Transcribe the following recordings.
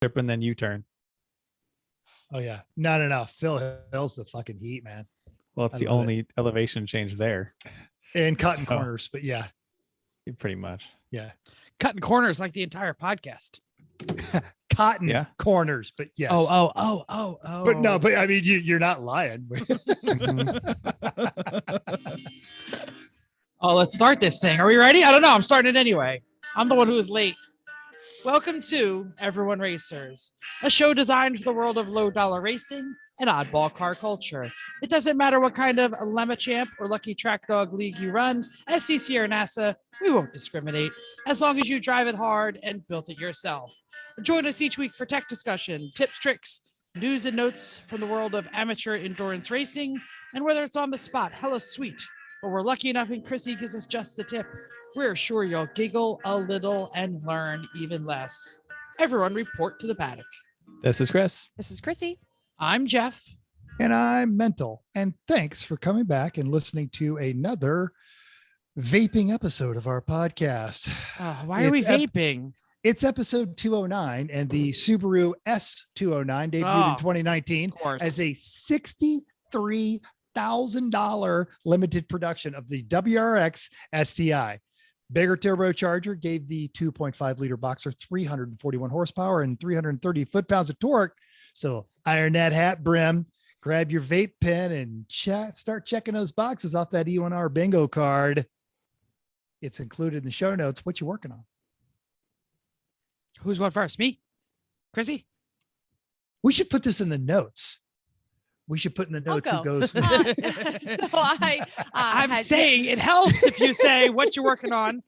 and then U-turn. Oh yeah. No. Phil Hill's the fucking heat, man. Well, it's the only elevation change there. And cutting corners, but yeah. Pretty much. Yeah. Cutting corners like the entire podcast. Cotton corners, but yes. Oh. But no, but I mean, you're not lying. Oh, let's start this thing. Are we ready? I don't know. I'm starting it anyway. I'm the one who is late. Welcome to Everyone Racers, a show designed for the world of low dollar racing and oddball car culture. It doesn't matter what kind of Lemma-Champ or Lucky Track Dog League you run, SCC or NASA, we won't discriminate, as long as you drive it hard and built it yourself. Join us each week for tech discussion, tips, tricks, news and notes from the world of amateur endurance racing, and whether it's on the spot, hella sweet, or we're lucky enough and Chrissy gives us just the tip, we're sure you'll giggle a little and learn even less. Everyone report to the paddock. This is Chris. This is Chrissy. I'm Jeff. And I'm Mental. And thanks for coming back and listening to another vaping episode of our podcast. Why are we vaping? It's episode 209, and the Subaru S209 debuted in 2019 as a $63,000 limited production of the WRX STI. Bigger turbocharger gave the 2.5 liter boxer 341 horsepower and 330 foot-pounds of torque. So iron that hat brim, grab your vape pen, and start checking those boxes off that E1R bingo card. It's included in the show notes. What you working on? Who's going first? Me? Chrissy? We should put this in the notes. We should put in the notes who goes. I'm saying it helps if you say what you're working on.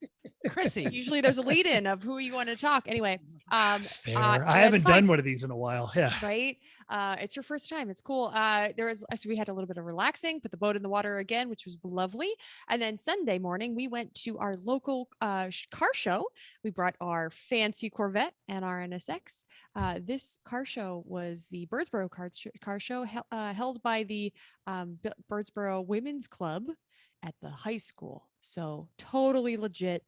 Chrissy. Usually there's a lead in of who you want to talk. Anyway, I haven't done one of these in a while. Yeah. Right. It's your first time. It's cool. So we had a little bit of relaxing, put the boat in the water again, which was lovely. And then Sunday morning, we went to our local car show. We brought our fancy Corvette and our NSX. This car show was the Birdsboro car show held by the Birdsboro Women's Club at the high school. So totally legit.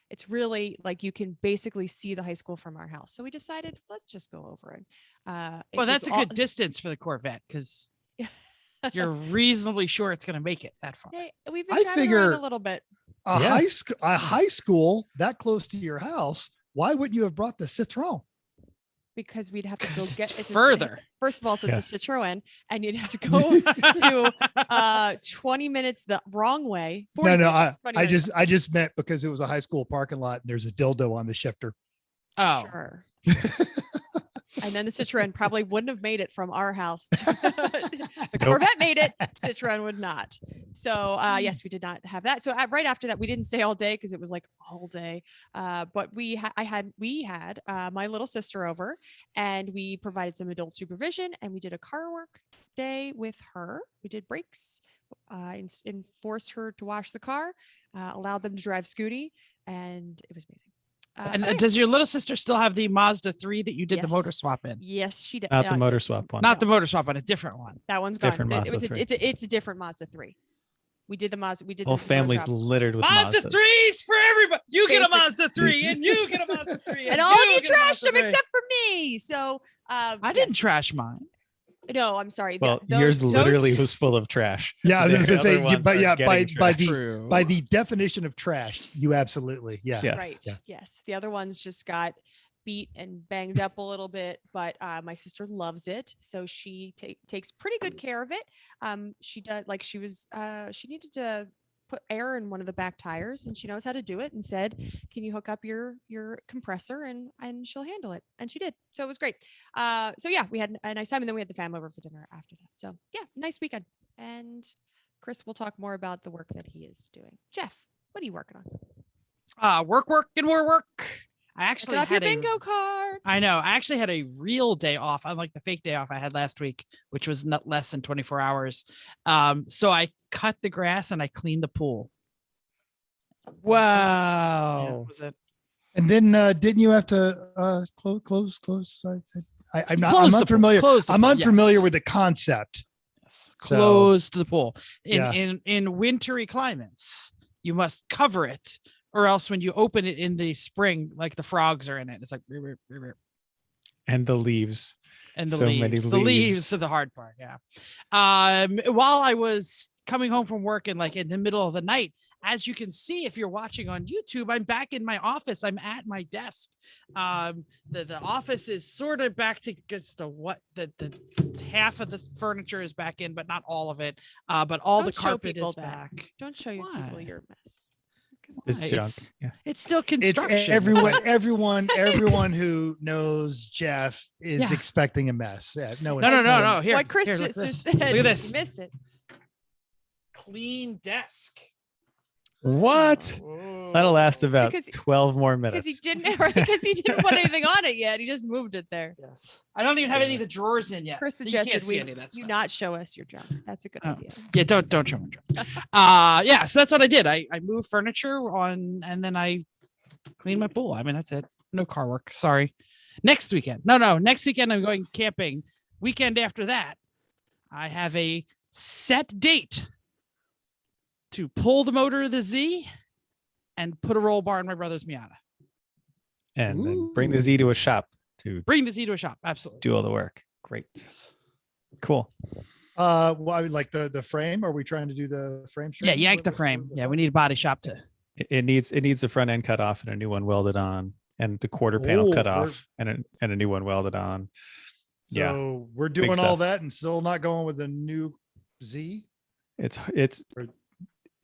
It's really like you can basically see the high school from our house. So we decided, let's just go over it. Well, that's a good distance for the Corvette because you're reasonably sure it's going to make it that far. Hey, we've been driving around a little bit. A high school that close to your house. Why wouldn't you have brought the Citroen? Because we'd have to go get it further. First of all, so it's a Citroen, and you'd have to go to 20 minutes the wrong way. No, I just meant because it was a high school parking lot and there's a dildo on the shifter. Oh, sure. And then the Citroen probably wouldn't have made it from our house. The Corvette made it. Citroen would not. So yes, we did not have that. So right after that, we didn't stay all day because it was like all day. But we had my little sister over, and we provided some adult supervision, and we did a car work day with her. We did brakes, and forced her to wash the car, allowed them to drive Scooty, and it was amazing. Does your little sister still have the Mazda 3 that you did the motor swap in? Yes, she did. Not the motor swap one. Not the motor swap one, a different one. That one's gone. Different Mazda 3. It's a different Mazda 3. We did the Mazda. We did. Whole family's littered with Mazda 3s for everybody. You get a Mazda 3, and you get a Mazda 3, and all of you trashed them except for me. So I didn't trash mine. No, I'm sorry. Well, yours literally was full of trash. Yeah, I was going to say, but yeah, by the definition of trash, you absolutely, yeah. Yes. Right. Yeah. Yes. The other ones just got beat and banged up a little bit, but my sister loves it, so she takes pretty good care of it. She does, like, she needed to put air in one of the back tires, and she knows how to do it, and said, can you hook up your compressor and she'll handle it, and she did. So it was great. So yeah, we had a nice time, and then we had the family over for dinner after that. So yeah, nice weekend. And Chris will talk more about the work that he is doing. Jeff, what are you working on? Work and more work. I actually had your bingo card. I know. I actually had a real day off, unlike the fake day off I had last week, which was not less than 24 hours. So I cut the grass and I cleaned the pool. Wow. Yeah, was it? And then didn't you have to close? I'm unfamiliar. I'm unfamiliar with the concept. Yes. Closed the pool. In wintry climates, you must cover it, or else when you open it in the spring, like the frogs are in it. It's like And the leaves. And the So many leaves. The leaves are the hard part. Yeah. While I was coming home from work and like in the middle of the night, as you can see, if you're watching on YouTube, I'm back in my office. I'm at my desk. The office is sort of back to just the half of the furniture is back in, but not all of it. But all the Don't show carpet people is that. back. Don't show your people Why? your mess. 'Cause It's that's- junk. It's- Yeah. It's still It's construction. everyone who knows Jeff is Yeah. expecting a mess. Yeah, No. Here, what Chris here, look just at this. said. Look at this. You missed it. Clean desk. What? That'll last about Because- 12 more Because he minutes. didn't because he didn't put anything on it yet. He just moved it there. Yes. I don't even have any of the drawers in yet. Chris so you can't suggested see we any of that you stuff. not show us your junk. That's a good Oh. idea. Yeah, don't show me. Yeah, so that's what I did. I moved furniture on and then I cleaned my pool. I mean, that's it. No car work. Sorry. Next weekend. No. Next weekend I'm going camping. Weekend after that, I have a set date to pull the motor of the Z and put a roll bar in my brother's Miata. And then bring the Z to a shop to Bring the Z to a shop. Absolutely. do all the work. Great. Cool. Well, I would like the frame. Are we trying to do the frame? Yeah, straight? yank the frame. Yeah, we need a body shop to. It needs the front end cut off and a new one welded on, and the quarter panel Oh, cut we're- off and a new one welded on. Yeah, So we're doing all stuff. that and still not going with a new Z. it's Or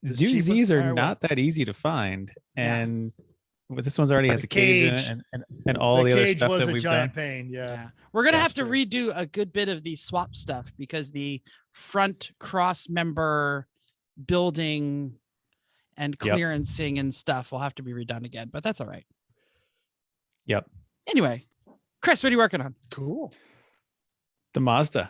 new cheaper? Z's are Or what? not that easy to find, Yeah. and this one's already has The a cage, in it cage. and all the other cage stuff was that a we've giant done. pain. Yeah. Yeah. We're going to Yeah, have to sure. redo a good bit of the swap stuff because the front cross member building and Yep. clearancing and stuff will have to be redone again, but that's all right. Yep. Anyway, Chris, what are you working on? Cool. The Mazda.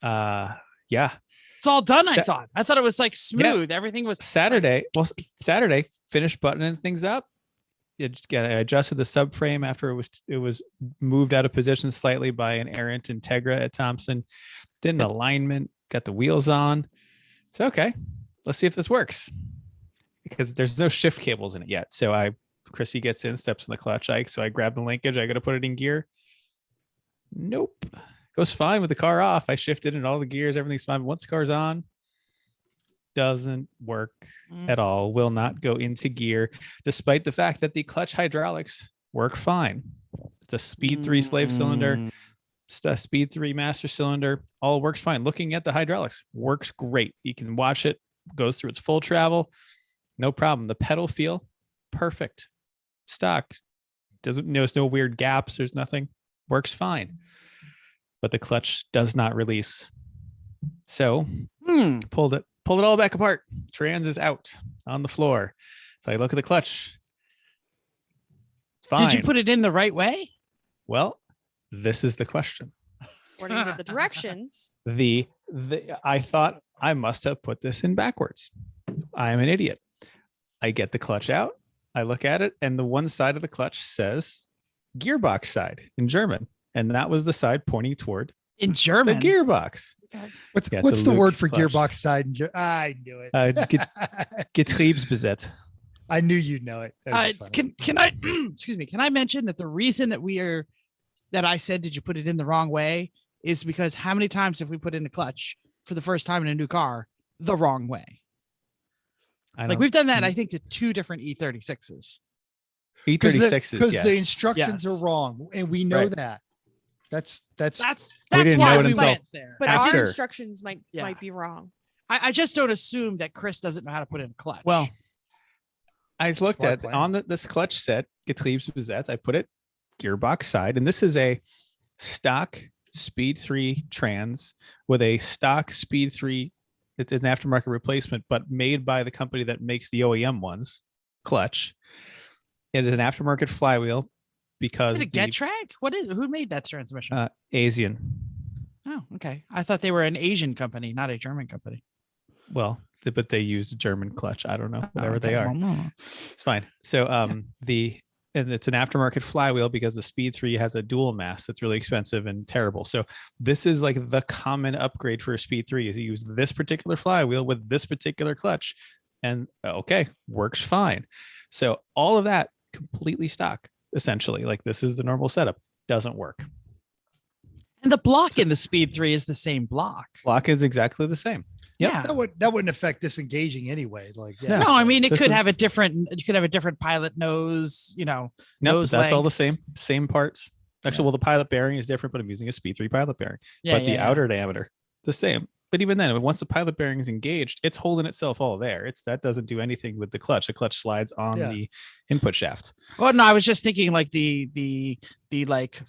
Yeah, It's all done. I That- thought it was like smooth. Everything was Saturday. Well, Saturday finished buttoning things up. I adjusted the subframe after it was moved out of position slightly by an errant Integra at Thompson. Did an alignment, got the wheels on. So okay, let's see if this works. Because there's no shift cables in it yet. So Chrissy gets in, steps in the clutch. So I grab the linkage. I got to put it in gear. Nope. Goes fine with the car off. I shifted and all the gears, everything's fine. But once the car's on, doesn't work Mm. at all. Will not go into gear, despite the fact that the clutch hydraulics work fine. It's a Speed 3 slave cylinder, Speed 3 master cylinder. All works fine. Looking at the hydraulics, works great. You can watch it, goes through its full travel. No problem. The pedal feel, perfect. Stock. There's no weird gaps. There's nothing. Works fine. But the clutch does not release. So pulled it all back apart. Trans is out on the floor. So I look at the clutch. Fine. Did you put it in the right way? Well, this is the question. According to the directions. I thought I must have put this in backwards. I'm an idiot. I get the clutch out. I look at it, and the one side of the clutch says gearbox side in German. And that was the side pointing toward In the German. gearbox. What's Yeah, it's what's a the Luke word for clutch. gearbox side? I knew it. Getriebsbesitz. I knew you'd know it. That was funny. Can I excuse me? Can I mention that the reason that I said, did you put it in the wrong way, is because how many times have we put in a clutch for the first time in a new car the wrong way? Like we've done that, I think, to 2 different E36s. E36s. Because Yes. the instructions are Yes. wrong, and we know Right. that. That's That's didn't why know it we until went there. But After. our instructions might Yeah. be wrong. I just don't assume that Chris doesn't know how to put in a clutch. Well, I looked Smart at plan. on this clutch set, Getriebsbesitz. I put it gearbox side, and this is a stock Speed 3 trans with a stock Speed 3. It's an aftermarket replacement, but made by the company that makes the OEM ones. Clutch. It is an aftermarket flywheel because is it a Getrag? What is it? Who made that transmission? Asian. Oh, okay. I thought they were an Asian company, not a German company. Well, but they use a German clutch. I don't know, whatever Oh, they okay. are. Well, no. It's fine. So and it's an aftermarket flywheel because the Speed 3 has a dual mass that's really expensive and terrible. So this is like the common upgrade for a Speed 3 is you use this particular flywheel with this particular clutch, and okay, works fine. So all of that completely stock, essentially. Like this is the normal setup. doesn't work. And the block in the Speed 3 is the same block. Block is exactly the same. Yep. Yeah. That wouldn't affect disengaging anyway. Like, yeah. No. No, I mean it This could is- have a different. You could have a different pilot nose. No, nose that's all the length. same parts. Actually, well, the pilot bearing is different, but I'm using a Speed 3 pilot bearing. Yeah, But the outer diameter, the same. But even then, once the pilot bearing is engaged, it's holding itself all there. That doesn't do anything with the clutch. The clutch slides on Yeah. the input shaft. Well, no, I was just thinking like the like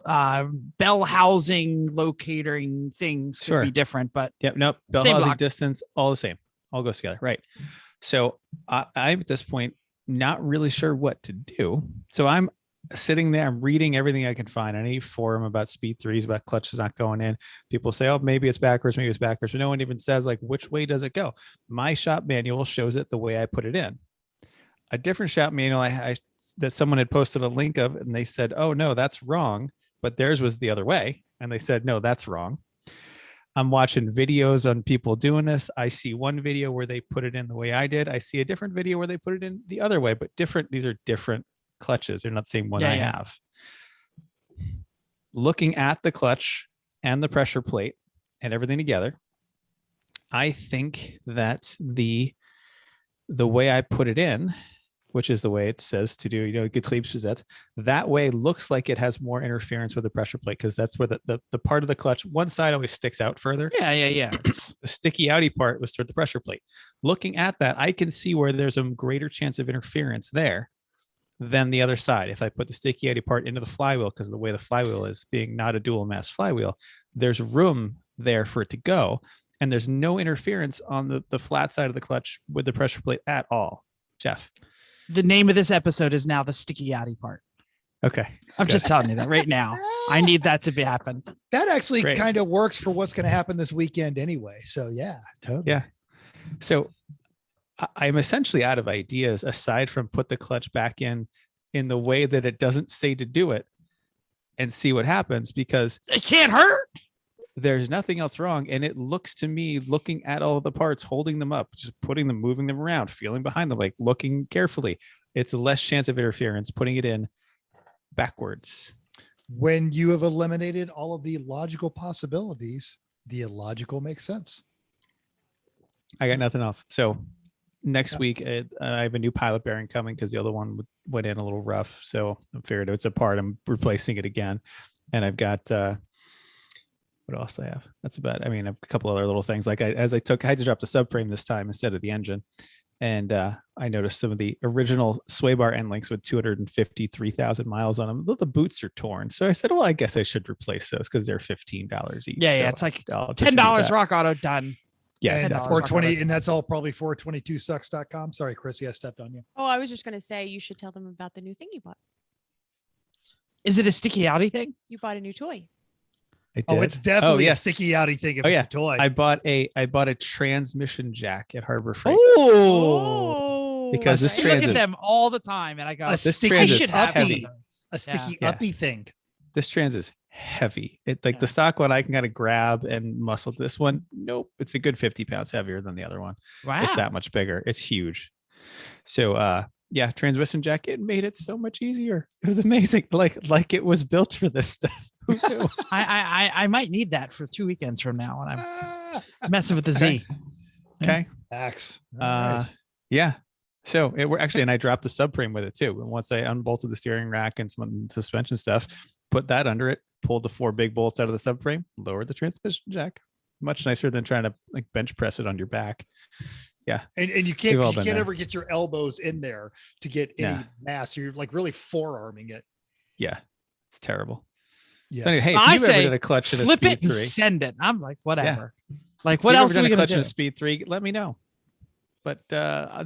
bell housing locating things could Sure. be different, but Yep. Nope. Bell Same housing, block. distance, all the same. All goes together. Right. So I'm at this point not really sure what to do. So I'm sitting there, I'm reading everything I can find. Any forum about Speed 3s, about clutches not going in. People say, oh, maybe it's backwards, but no one even says like which way does it go. My shop manual shows it the way I put it in. A different shop manual I that someone had posted a link of, and they said, oh no, that's wrong, but theirs was the other way. And they said, no, that's wrong. I'm watching videos on people doing this. I see one video where they put it in the way I did. I see a different video where they put it in the other way, but different. These are different clutches. They're not the same one I Yeah. have. Looking at the clutch and the pressure plate and everything together, I think that the way I put it in, which is the way it says to do, Getriebsbesetz, that way looks like it has more interference with the pressure plate, because that's where the part of the clutch, one side always sticks out further. yeah. It's- The sticky outy part was toward the pressure plate. Looking at that, I can see where there's a greater chance of interference there than the other side. If I put the sticky outy part into the flywheel, because of the way the flywheel is, being not a dual mass flywheel, there's room there for it to go. And there's no interference on the flat side of the clutch with the pressure plate at all. Jeff. the name of this episode is now the sticky outy part. Okay. I'm Good. just telling you that right now. I need that to be happen. That actually Great. kind of works for what's going to happen this weekend anyway. So yeah, totally. Yeah. So I'm essentially out of ideas aside from put the clutch back in the way that it doesn't say to do it and see what happens, because It can't hurt. there's nothing else wrong. And it looks to me, looking at all the parts, holding them up, just putting them, moving them around, feeling behind them, like looking carefully, it's a less chance of interference putting it in backwards. When you have eliminated all of the logical possibilities, the illogical makes sense. I got nothing else. So next Yeah. week, I have a new pilot bearing coming because the other one went in a little rough. So I figured it's apart. I'm replacing it again. And I've got, what else do I have? That's about, I mean, a couple other little things. Like I had to drop the subframe this time instead of the engine. And I noticed some of the original sway bar end links with 253,000 miles on them. The boots are torn. So I said, well, I guess I should replace those because they're $15 each. Yeah, So it's like I'll just do $10 that. Rock Auto done. Yeah, And exactly. 420, and that's all probably 422sucks.com. Sorry, Chris, I stepped on you. Oh, I was just going to say you should tell them about the new thing you bought. Is it a sticky outy thing? You bought a new toy. I Oh, did. it's definitely yes. a sticky outy thing if Oh, it's yeah. a toy. I bought a transmission jack at Harbor Freight. Oh, Because this I look transit- at them all the time, and I go, A This sticky I transit should have one of heavy. those. a sticky Yeah. uppy thing. This trans is heavy. It like Yeah. the stock one I can kind of grab and muscle. This one, nope. It's a good 50 pounds heavier than the other one. Wow. It's that much bigger. It's huge. So yeah, transmission jack, it made it so much easier. It was amazing. Like it was built for this stuff. Who knew? I might need that for 2 weekends from now when I'm Ah, messing with the Okay. Z. Okay. Max. All right. Yeah. So it were actually, and I dropped the subframe with it too. And once I unbolted the steering rack and some suspension stuff, put that under it, pulled the 4 big bolts out of the subframe, lowered the transmission jack. Much nicer than trying to like bench press it on your back. And you can't We've all you been can't there. ever get your elbows in there to get any Yeah. mass. You're like really forearming it. Yeah. It's terrible. Yes. So anyway, hey, if I you've ever say did a clutch in a Flip Speed it 3, and send it. I'm like, whatever. Like, if what you've else ever are we done a gonna clutch in do? a Speed 3, let me know. But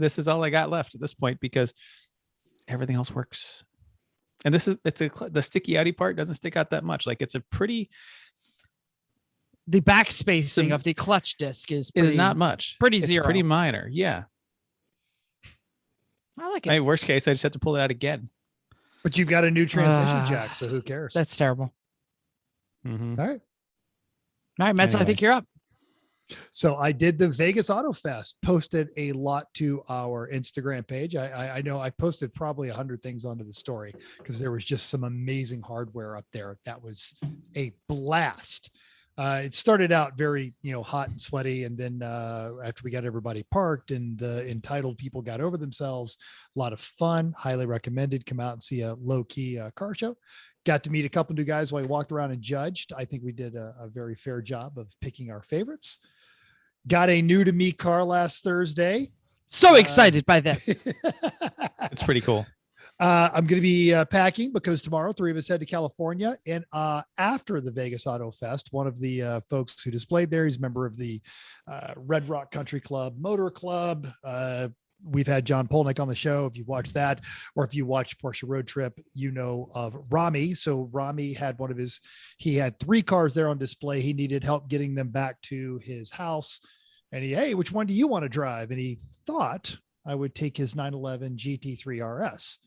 this is all I got left at this point because everything else works. And the sticky outy part doesn't stick out that much. Like it's a pretty, The back spacing Some- of the clutch disc is it pretty, is not much. pretty It's zero. pretty minor. Yeah. I like it. I mean, worst case, I just have to pull it out again. But you've got a new transmission Ah. jack, so who cares? That's terrible. Mhm. All right. All right, Metz, I Anyway. think you're up. So I did the Vegas Auto Fest, posted a lot to our Instagram page. I know I posted probably 100 things onto the story because there was just some amazing hardware up there. That was a blast. It started out very, hot and sweaty. And then after we got everybody parked and the entitled people got over themselves, a lot of fun, highly recommended. Come out and see a low key car show. Got to meet a couple new guys while I walked around and judged. I think we did a very fair job of picking our favorites. Got a new to me car last Thursday. So excited by this. It's pretty cool. I'm going to be packing because tomorrow 3 of us head to California. And after the Vegas Auto Fest, one of the folks who displayed there, he's a member of the Red Rock Country Club Motor Club. We've had John Polnick on the show. If you've watched that, or if you watched Porsche Road Trip, you know of Rami. So Rami had he had 3 cars there on display. He needed help getting them back to his house. And hey, which one do you want to drive? And he thought I would take his 911 GT3 RS,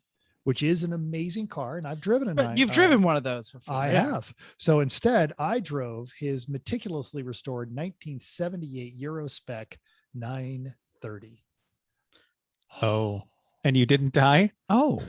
which is an amazing car. And I've driven You've driven one of those before. I have. So instead I drove his meticulously restored 1978 Euro spec 930. Oh, and you didn't die? Oh,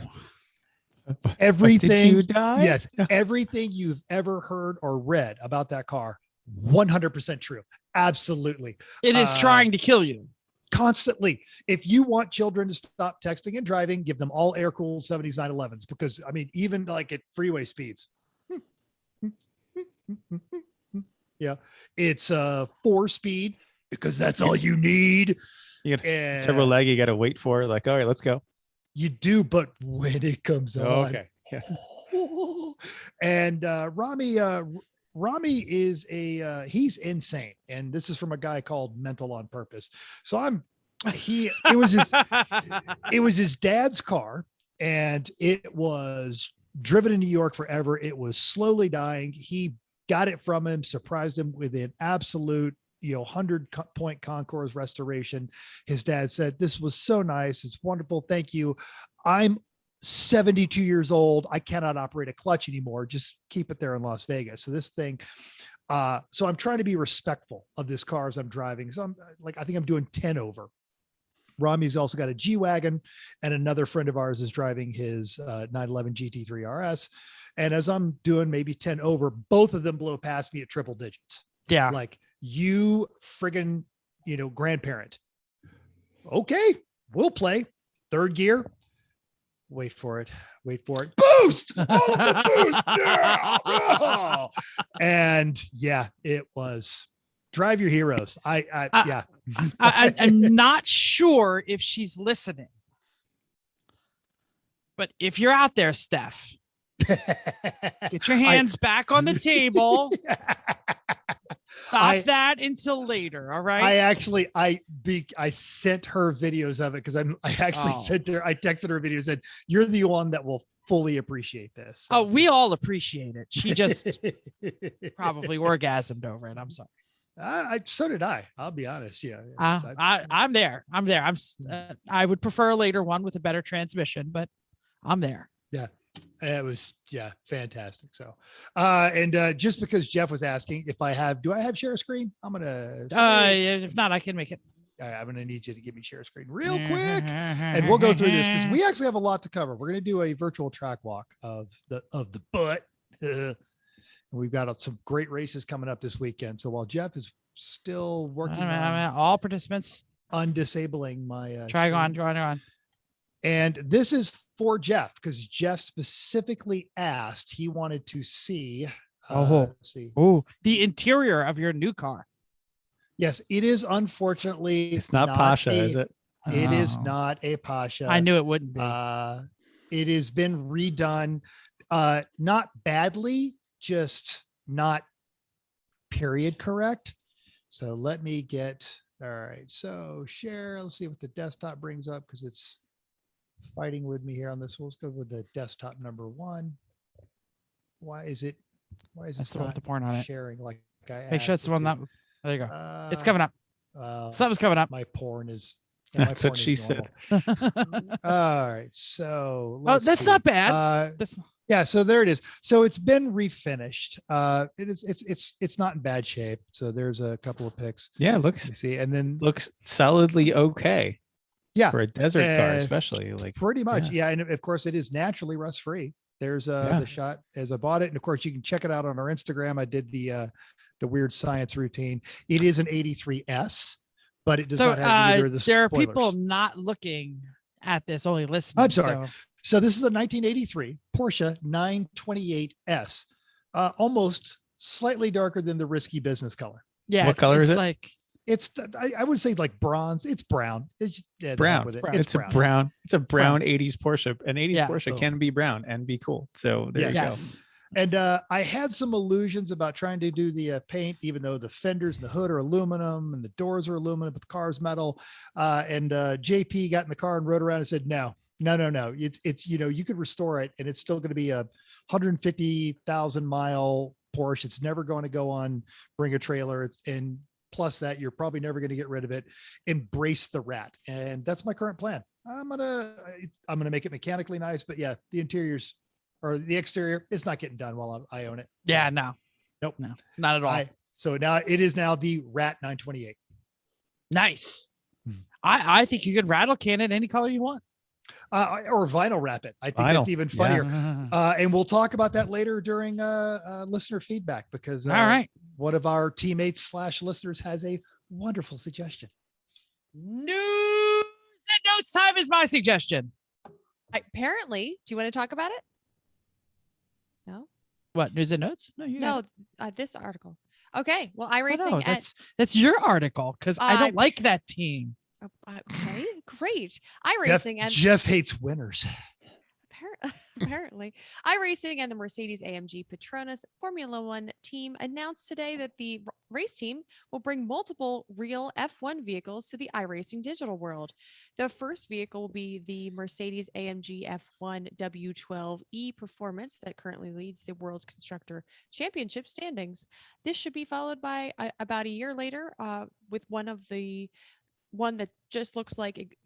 Everything. Did you die? Yes. Everything you've ever heard or read about that car, 100% true. Absolutely. It is trying to kill you. Constantly. If you want children to stop texting and driving, give them all air cooled 70s 911s, because even like at freeway speeds. Yeah. It's a 4-speed because that's all you need. You got turbo leg, you got to wait for it. Like, all right, let's go. You do, but when it comes on. Okay. Yeah. And Rami is he's insane. And this is from a guy called Mental on Purpose. So it was his dad's car, and it was driven in New York forever. It was slowly dying. He got it from him, surprised him with an absolute 100-point concours restoration. His dad said, "This was so nice. It's wonderful. Thank you. I'm 72 years old. I cannot operate a clutch anymore. Just keep it there in Las Vegas." So this thing, so I'm trying to be respectful of this car as I'm driving. So I think I'm doing 10 over. Rami's also got a G-Wagon, and another friend of ours is driving his 911 GT3 RS. And as I'm doing maybe 10 over, both of them blow past me at triple digits. Yeah. Like, you friggin', grandparent. Okay, we'll play. 3rd gear. Wait for it. Boost! All of the boost! Yeah! Oh! And yeah, it was drive your heroes. Yeah. I'm not sure if she's listening, but if you're out there, Steph, get your hands back on the table. Stop that until later. All right. I sent her videos of it because I texted her videos, and you're the one that will fully appreciate this. So. Oh, we all appreciate it. She just probably orgasmed over it. I'm sorry. So did I. I'll be honest. Yeah. I'm there. I would prefer a later one with a better transmission, but I'm there. Yeah. It was, fantastic. So, and just because Jeff was asking do I have share screen? I'm going to, if not, I can make it. I'm going to need you to give me share screen real quick, and we'll go through this because we actually have a lot to cover. We're going to do a virtual track walk of the butt. We've got some great races coming up this weekend. So while Jeff is still working on all participants, undisabling my, try on. And this is for Jeff, because Jeff specifically asked, he wanted to see. The interior of your new car. Yes, it is. Unfortunately, it's not Pasha, is it? It is not a Pasha. I knew it wouldn't be. It has been redone, not badly, just not period correct. So let me get, all right. So share, let's see what the desktop brings up, because it's fighting with me here on this. Let's go with the desktop number 1. Why is it That's the one with the porn on it. Sharing like I make sure it's the one that there you go. It's coming up. Something's coming up. My porn is that's what she said. All right, so that's not bad. Yeah, so there it is. So it's been refinished. It's not in bad shape. So there's a couple of pics. Yeah, You looks see, and then solidly okay yeah, for a desert car, uh, especially. Like, pretty much. yeah. Yeah, and of course it is naturally rust free. There's Yeah. the shot as I bought it, and of course you can check it out on our Instagram. I did the weird science routine. It is an 83S, but it does So not have either of the there are spoilers. people not looking at this, only listening. I'm sorry. so- So this is a 1983 Porsche 928S, almost slightly darker than the risky business color. Yeah. What color is it? Like, It's I would say like bronze. It's brown. It's yeah, the heck brown. with it. brown. It's a brown. It's a brown 80s Porsche. An 80s Yeah. Porsche Oh. can be brown and be cool. So there you yes. And I had some illusions about trying to do the paint, even though the fenders and the hood are aluminum and the doors are aluminum, but the car's metal. And JP got in the car and rode around and said, no. It's you could restore it and it's still going to be a 150,000 mile Porsche. It's never going to go on Bring a Trailer. And plus that, you're probably never going to get rid of it. Embrace the rat. And that's my current plan. I'm gonna make it mechanically nice, but yeah, the interiors or the exterior, it's not getting done while I own it. Yeah. No. Nope. No. Not at all. So now it is now the Rat 928. Nice. Hmm. I think you could rattle can it any color you want. Or vinyl wrap it. I think Vinyl, that's even funnier. All And we'll talk about that later during listener feedback because right. one of our teammates / listeners has a wonderful suggestion. News and notes time is my suggestion. Apparently, do you want to talk about it? No. What, news and notes? No, you got No, this article. Okay. Well, it. iRacing. Oh, no, that's your article because I don't like that team. Okay, great. iRacing and Jeff hates winners. apparently, iRacing and the Mercedes-AMG Petronas Formula One team announced today that the race team will bring multiple real F1 vehicles to the iRacing digital world. The first vehicle will be the Mercedes-AMG F1 W12E Performance that currently leads the World's Constructor Championship standings. This should be followed by about a year later with one that just looks like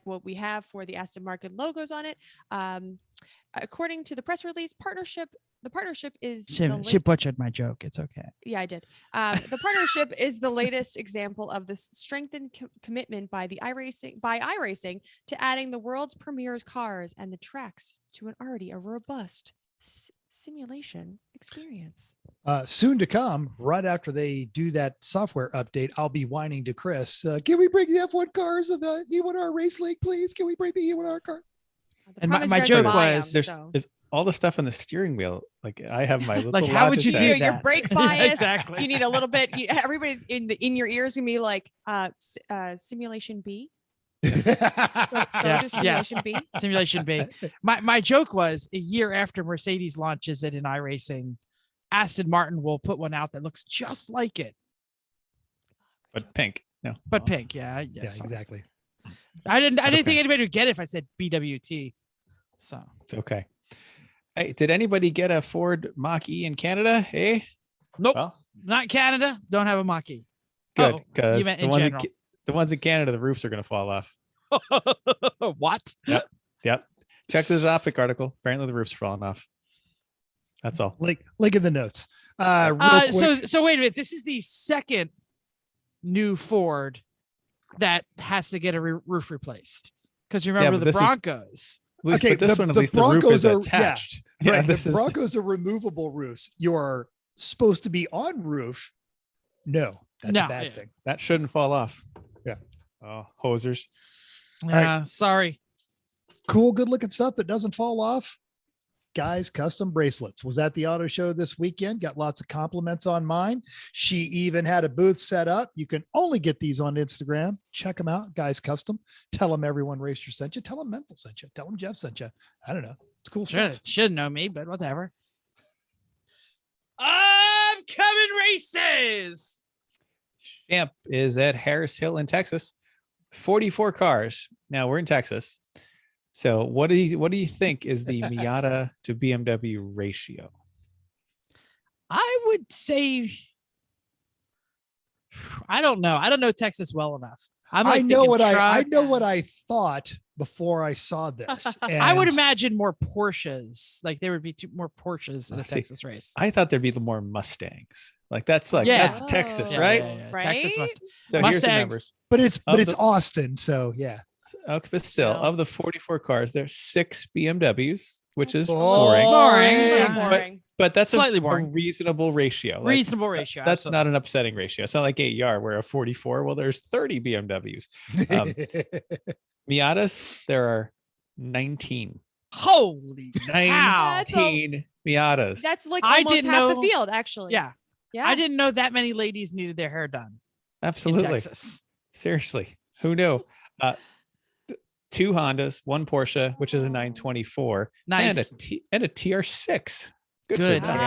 what we have for the Aston Martin logos on it. According to the press release, the partnership is She butchered my joke. It's okay. yeah, I did. The partnership is the latest example of this strengthened commitment by iRacing to adding the world's premier cars and the tracks to an already a robust simulation experience. Soon to come, right after they do that software update, I'll be whining to Chris. Can we bring the F1 cars of the E1R Race League, please? Can we bring the E1R cars? The And problem is my you have to joke buy was, 'em, There's all the stuff on the steering wheel. Like I have my little Like, how would you Logitech. do your that? brake Yeah, bias. exactly. You need a little bit. Everybody's in your ears gonna be like simulation B. Go to Yes, simulation B. Simulation B. My joke was a year after Mercedes launches it in iRacing, Aston Martin will put one out that looks just like it, But pink. No. but Oh, pink. Yeah. Yeah, Yes. exactly. I didn't okay. think anybody would get it if I said BWT. So It's okay. Hey, did anybody get a Ford Mach-E in Canada? Hey. nope, Well, not Canada. Don't have a Mach-E. good Oh, you because meant the in ones general. the ones in Canada, the roofs are going to fall off. What? Yep. Check the Zopic article. Apparently, the roofs are falling off. That's all. Link in the notes. Real quick- So wait a minute. This is the second new Ford that has to get a roof replaced. Because remember but the this is- Broncos. At least, Okay, but this the- one, at the least the roof Broncos is are- yeah, attached. Yeah, right, this the is Broncos are removable roofs. You're supposed to be on roof. No, that's No, a bad yeah. thing. that shouldn't fall off. Yeah. Oh, hosers. Yeah, sorry. Cool, good looking stuff that doesn't fall off. Guys, custom bracelets. Was at the auto show this weekend. Got lots of compliments on mine. She even had a booth set up. You can only get these on Instagram. Check them out, Guys Custom. Tell them everyone Racer sent you. Tell them Mental sent you. Tell them Jeff sent you. I don't know. It's cool stuff. Should know me, but whatever. Upcoming races. Champ is at Harris Hill in Texas. 44 cars. Now we're in Texas. So what do you think is the Miata to BMW ratio? I would say, I don't know. I don't know Texas well enough. I'm like I know thinking what I trucks. know what I thought before I saw this. I would and- imagine more Porsches. Like there would be more Porsches in a See, Texas race. I thought there'd be more Mustangs. Like that's Yeah. that's Texas, Oh, right? Texas right? So here's the Mustangs. numbers. But it's Of it's the- Austin, so yeah. Okay, but still, Still. of the 44 cars, there's 6 BMWs, which That's is boring. boring. A little Boring. boring. But that's Slightly a boring. reasonable ratio. Like, Reasonable ratio. That's absolutely. not an upsetting ratio. It's not like 8 where a 44. Well, there's 30 BMWs. Miatas, there are 19. Holy cow. 19 Miatas. That's like I almost didn't half the know- field, actually. Yeah. Yeah. I didn't know that many ladies needed their hair done in Absolutely. Texas. Seriously. Who knew? 2 Hondas, 1 Porsche, which is a 924, Nice. and a TR6. Good. Good. For them.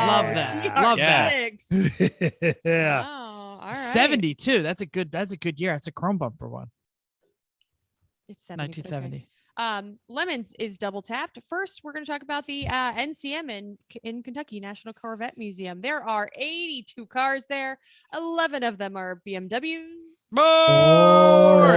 Love that. Love that. TR6. yeah. Wow. All right. 72. That's a good year. That's a chrome bumper one. It's 70, but okay. 1970. Lemons is double tapped. First, we're going to talk about the NCM in Kentucky National Corvette Museum. There are 82 cars there. 11 of them are BMWs. Boring.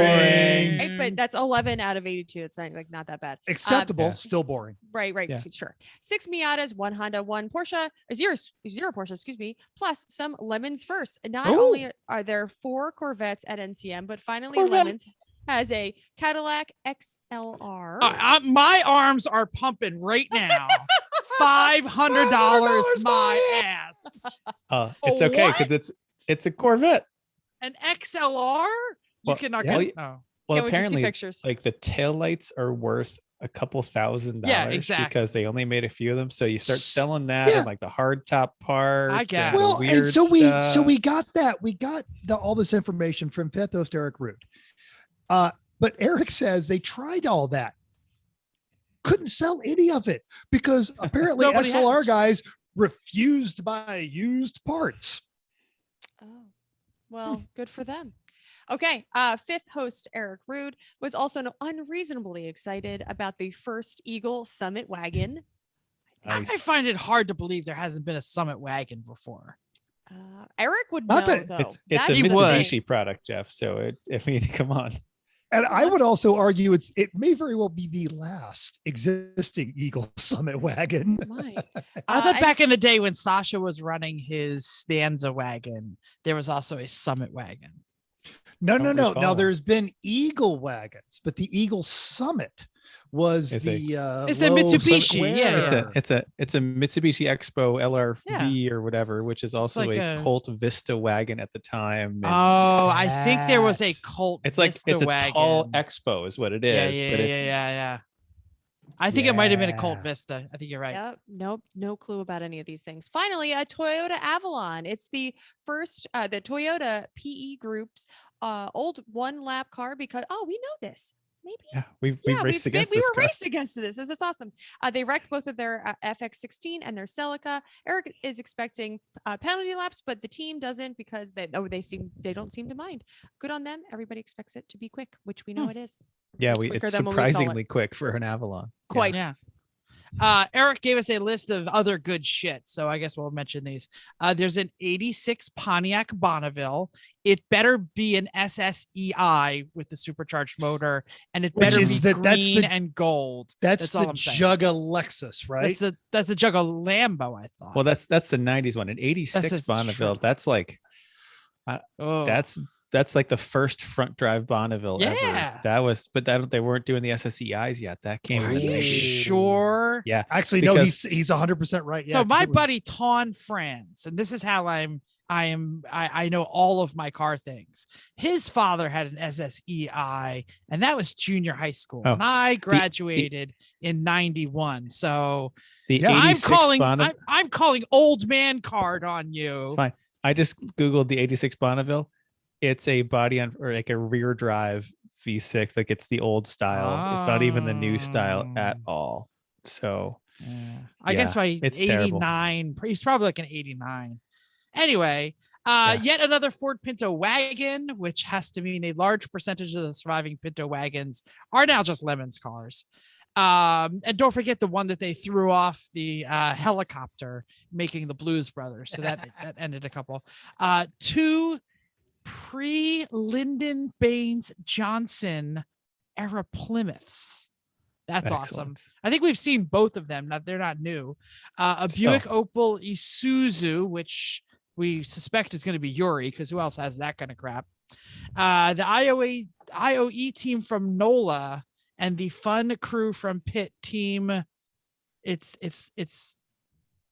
Right? But that's 11 out of 82. It's not that bad. Acceptable, Yeah. still boring. Right, Yeah. sure. 6 Miatas, 1 Honda, 1 Porsche, zero Porsche, excuse me, plus some Lemons first. And not only are there 4 Corvettes at NCM, but finally Corvette. Lemons has a Cadillac XLR. My arms are pumping right now. $500 my ass. It's okay because it's a Corvette. An XLR? You Well, cannot yeah. get. Oh. Well, Can't wait to see apparently, pictures. like the taillights are worth a couple $1,000. Yeah, exactly. Because they only made a few of them. So you start selling that Yeah. and like the hard top parts. guess. and the Well, and weird so we stuff. got that. We got all this information from fifth host Eric Root. But Eric says they tried all that. Couldn't sell any of it because apparently Nobody XLR has. guys refused to buy used parts. Oh, well, good for them. Okay. Fifth host Eric Rude was also unreasonably excited about the first Eagle Summit wagon. Nice. I find it hard to believe there hasn't been a Summit wagon before. Eric would Not know, that- though. It's a That's the thing. Mitsubishi product, Jeff. So I mean, come on. And I would That's- also argue it may very well be the last existing Eagle Summit wagon. Might. I thought and- back in the day when Sasha was running his Stanza wagon, there was also a Summit wagon. No. Don't Now recall. there's been Eagle wagons, but the Eagle Summit was It's the It's a low Mitsubishi, yeah. square. It's a Mitsubishi Expo LRV Yeah. or whatever, which is also like a a- Colt Vista wagon at the time. and Oh, I think there was a That. Colt. it's like Vista it's a wagon. tall Expo is what it is, Yeah, but it's yeah. I think it might have been a Colt Yeah. Vista. I think you're right. Yep. Nope. No clue about any of these things. Finally, a Toyota Avalon. It's the first, the Toyota PE Group's old one lap car because, we know this. Maybe. yeah, we've Yeah, raced against we this were car. raced against this. It's awesome. They wrecked both of their FX16 and their Celica. Eric is expecting penalty laps, but the team doesn't because they don't seem to mind. Good on them. Everybody expects it to be quick, which we know it is. Yeah, It's quicker it's than when we saw it. surprisingly quick for an Avalon. Yeah. Quite. Yeah. Eric gave us a list of other good shit, so I guess we'll mention these. There's an 86 Pontiac Bonneville. It better be an SSEI with the supercharged motor, and it Which better is be the- that's green the- and gold. That's all the I'm saying. Jugga Lexus, right? That's the Juggo Lambo, I thought. Well, that's the 90s one. An 86 That's Bonneville. true. That's like oh. that's like the first front drive Bonneville Yeah. ever. That was, but that they weren't doing the SSEIs yet. That came Are in the you 90s. sure? Yeah. Actually, no, because- he's 100% right. Yeah, So 'cause my it was- buddy Ton France, and this is how I know all of my car things. His father had an SSEI, and that was junior high school. Oh, And I graduated in 91. So The Yeah, 86 Bonneville. I'm calling old man card on you. Fine. I just Googled the 86 Bonneville. It's a body on or like a rear drive V6. Like it's the old style. It's not even the new style at Oh. all. So Yeah. I guess Yeah, by it's terrible. 89, he's probably like an 89. Anyway, yet another Ford Pinto wagon, which has to mean a large percentage of the surviving Pinto wagons are now just Lemons cars. And don't forget the one that they threw off the helicopter, making the Blues Brothers. So that ended a couple. 2 pre-Lyndon Baines Johnson era Plymouths. That's awesome. Excellent. I think we've seen both of them. They're not new. A Still. Buick Opal Isuzu, which we suspect is going to be Yuri, because who else has that kind of crap? The IOE team from NOLA and the Fun Crew from Pitt team. It's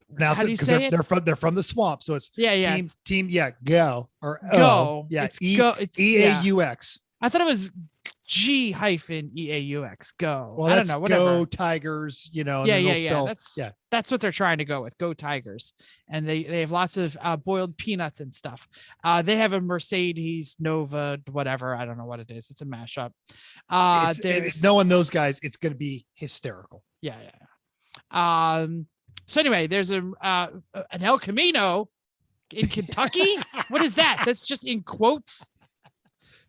Now, how do you 'cause say it? they're from the swamp, so it's Yeah, team go or Go. O. Yeah, It's go. It's EAUX. I thought it was G-EAUX. Go. Well, I don't that's know. Whatever. Go Tigers. And then they'll spell- That's what they're trying to go with. Go Tigers. And they have lots of boiled peanuts and stuff. They have a Mercedes Nova, whatever. I don't know what it is. It's a mashup. If knowing those guys, it's going to be hysterical. Yeah. So anyway, there's an El Camino in Kentucky. What is that? That's just in quotes.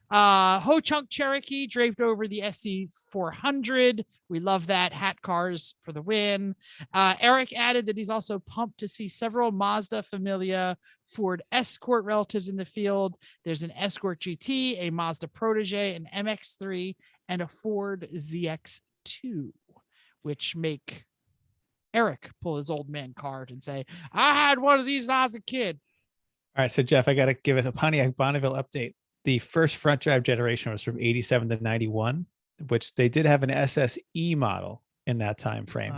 Ho Chunk Cherokee draped over the SC 400. We love that. Hat cars for the win. Eric added that he's also pumped to see several Mazda Familia Ford Escort relatives in the field. There's an Escort GT, a Mazda Protege, an MX-3, and a Ford ZX2, which make Eric pull his old man card and say, I had one of these when I was a kid. All right, so Jeff, I got to give it a Pontiac Bonneville update. The first front drive generation was from 87 to 91, which they did have an SSE model in that time frame.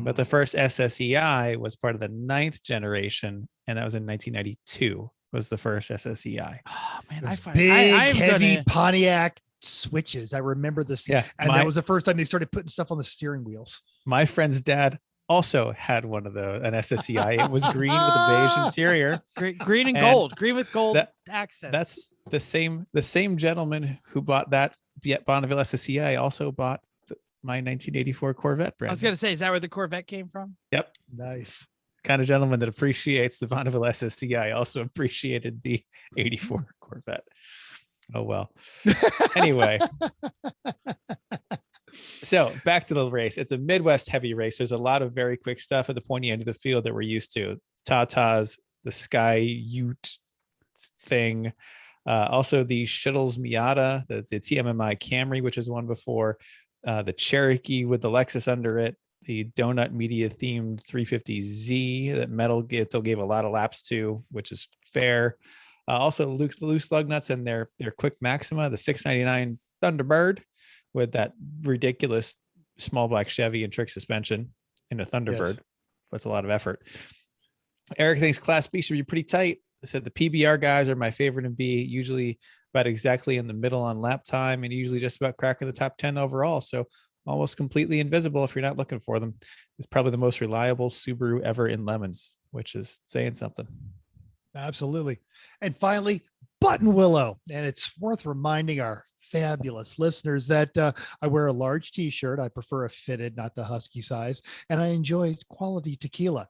But the first SSEI was part of the 9th generation, and that was in 1992 was the first SSEI. Oh man, Those I find big, I'm heavy gonna, Pontiac switches. I remember this. Yeah, And that was the first time they started putting stuff on the steering wheels. my friend's dad also had one of an SSEI. It was green with a beige interior. green and And gold, green with gold accents. That's the same gentleman who bought that Bonneville SSEI also bought my 1984 Corvette brand. I was gonna say, is that where the Corvette came from? Yep. Nice. Kind of gentleman that appreciates the Bonneville SSEI also appreciated the 84 Corvette. Oh, well. Anyway. So back to the race. It's a Midwest heavy race. There's a lot of very quick stuff at the pointy end of the field that we're used to. Tatas, the Sky Ute thing. Also the Shuttles Miata, the TMMI Camry, which is one before. The Cherokee with the Lexus under it. The Donut Media themed 350Z that Metal Gittel gave a lot of laps to, which is fair. Also loose lug nuts and their quick Maxima, the 699 Thunderbird with that ridiculous small black Chevy and trick suspension in a Thunderbird. Yes. That's a lot of effort. Eric thinks Class B should be pretty tight. I said the PBR guys are my favorite in B, usually about exactly in the middle on lap time and usually just about cracking the top 10 overall. So almost completely invisible if you're not looking for them. It's probably the most reliable Subaru ever in lemons, which is saying something. Absolutely. And finally, Button Willow. And it's worth reminding our fabulous listeners that I wear a large t-shirt. I prefer a fitted, not the husky size. And I enjoy quality tequila.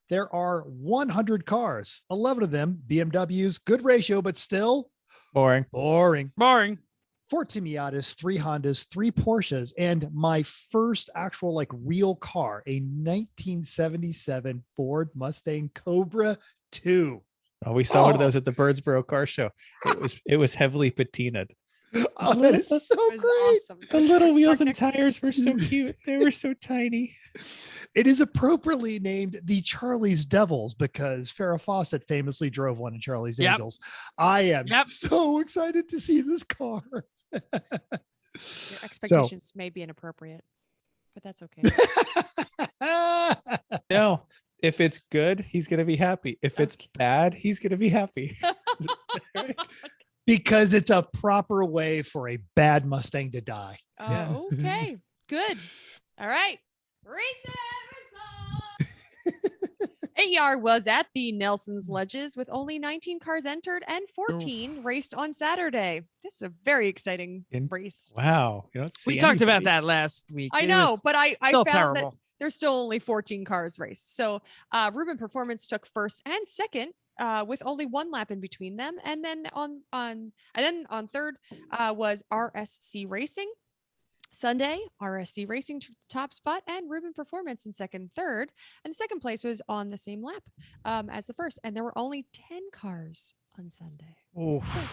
There are 100 cars, 11 of them BMWs, good ratio, but still Boring. 14 Miatas, 3 Hondas, 3 Porsches, and my first actual real car, a 1977 Ford Mustang Cobra 2. Oh, we saw one of those at the Birdsboro car show. It was heavily patinaed. Oh, that is so It was great. awesome. The little wheels Park and next to- tires were so cute. They were so tiny. It is appropriately named the Charlie's Devils because Farrah Fawcett famously drove one in Charlie's Yep. Angels. I am Yep. so excited to see this car. Your expectations may be inappropriate, but that's okay. No, if it's good, he's going to be happy. If it's bad, he's going to be happy. Because it's a proper way for a bad Mustang to die. Okay, good. All right. Recent results. AER was at the Nelson's Ledges with only 19 cars entered and 14 raced on Saturday. This is a very exciting race. Wow. You don't see We talked about anybody. that last week. I It know, was but I still found that terrible. there's still only 14 cars raced. So Ruben Performance took first and second with only 1 lap in between them. And then on third was RSC Racing. Sunday, RSC Racing top spot and Ruben Performance in second, third. And second place was on the same lap as the first. And there were only 10 cars on Sunday.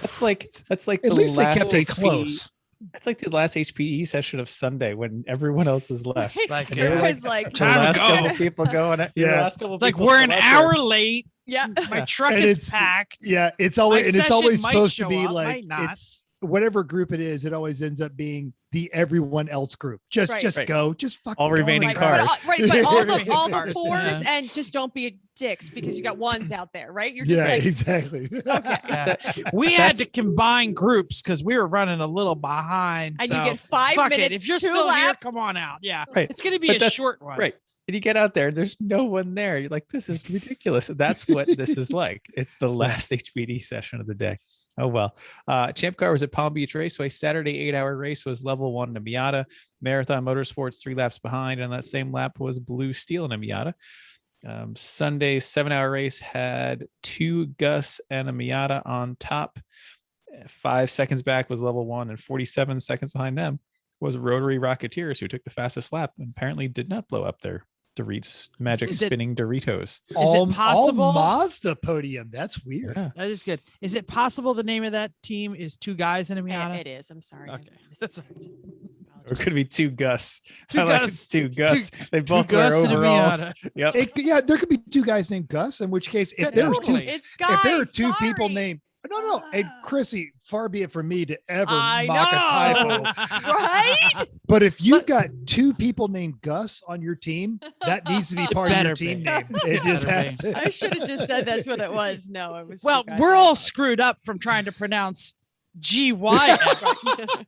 That's like At the least they last kept it HP close. It's like the last HPE session of Sunday when everyone else is left. Right? Like, And It you're was like, The Time to last go. couple people going. The Yeah. last couple It's like people we're an still out there. hour late. yeah. My truck And is it's- packed. Yeah, it's always My it's always session might supposed to show be up, like might not. it's whatever group it is. It always ends up being the everyone else group. Just Right. just Right. go, just fucking All go on remaining the Right, track. cars. but all Remaining the cars, fours, yeah. and just don't be dicks because you got ones out there, right? You're just Yeah, like, exactly. okay. Yeah. We had to combine groups because we were running a little behind. And so you get 5 fuck minutes. it. If you're 2 still laps. here, come on out. Yeah, Right. it's gonna be But a that's- short one. Right. And you get out there, there's no one there. You're like, this is ridiculous. That's what this is like. It's the last HPD session of the day. Oh, well. Champ Car was at Palm Beach Raceway. Saturday 8-hour race was level 1 to Miata. Marathon Motorsports 3 laps behind. And that same lap was Blue Steel and a Miata. Sunday 7-hour race had 2 Gus and a Miata on top. 5 seconds back was level 1, and 47 seconds behind them was Rotary Rocketeers, who took the fastest lap and apparently did not blow up their Doritos, magic Is it- spinning Doritos. all possible- Mazda podium. That's weird. Yeah. That is good. Is it possible the name of that team is 2 guys in a Miata? It is. I'm sorry. Okay. I That's misspelled. Or it could be 2 Gus. 2 I like Gus. it's 2 Gus. They both Gus wear and a overalls. Miata. Yep. Yeah, there could be 2 guys named Gus. In which case, if Yeah, there's totally. It's if guys. there are 2 people sorry. named no, and Ah. Chrissy, far be it from me to ever I mock a know. typo. Right? But if you've got 2 people named Gus on your team, that needs to be part of your better team be. name. It just better has be. to. I should have just said that's what it was. No, it was. Well, two guys. we're all screwed up from trying to pronounce GYX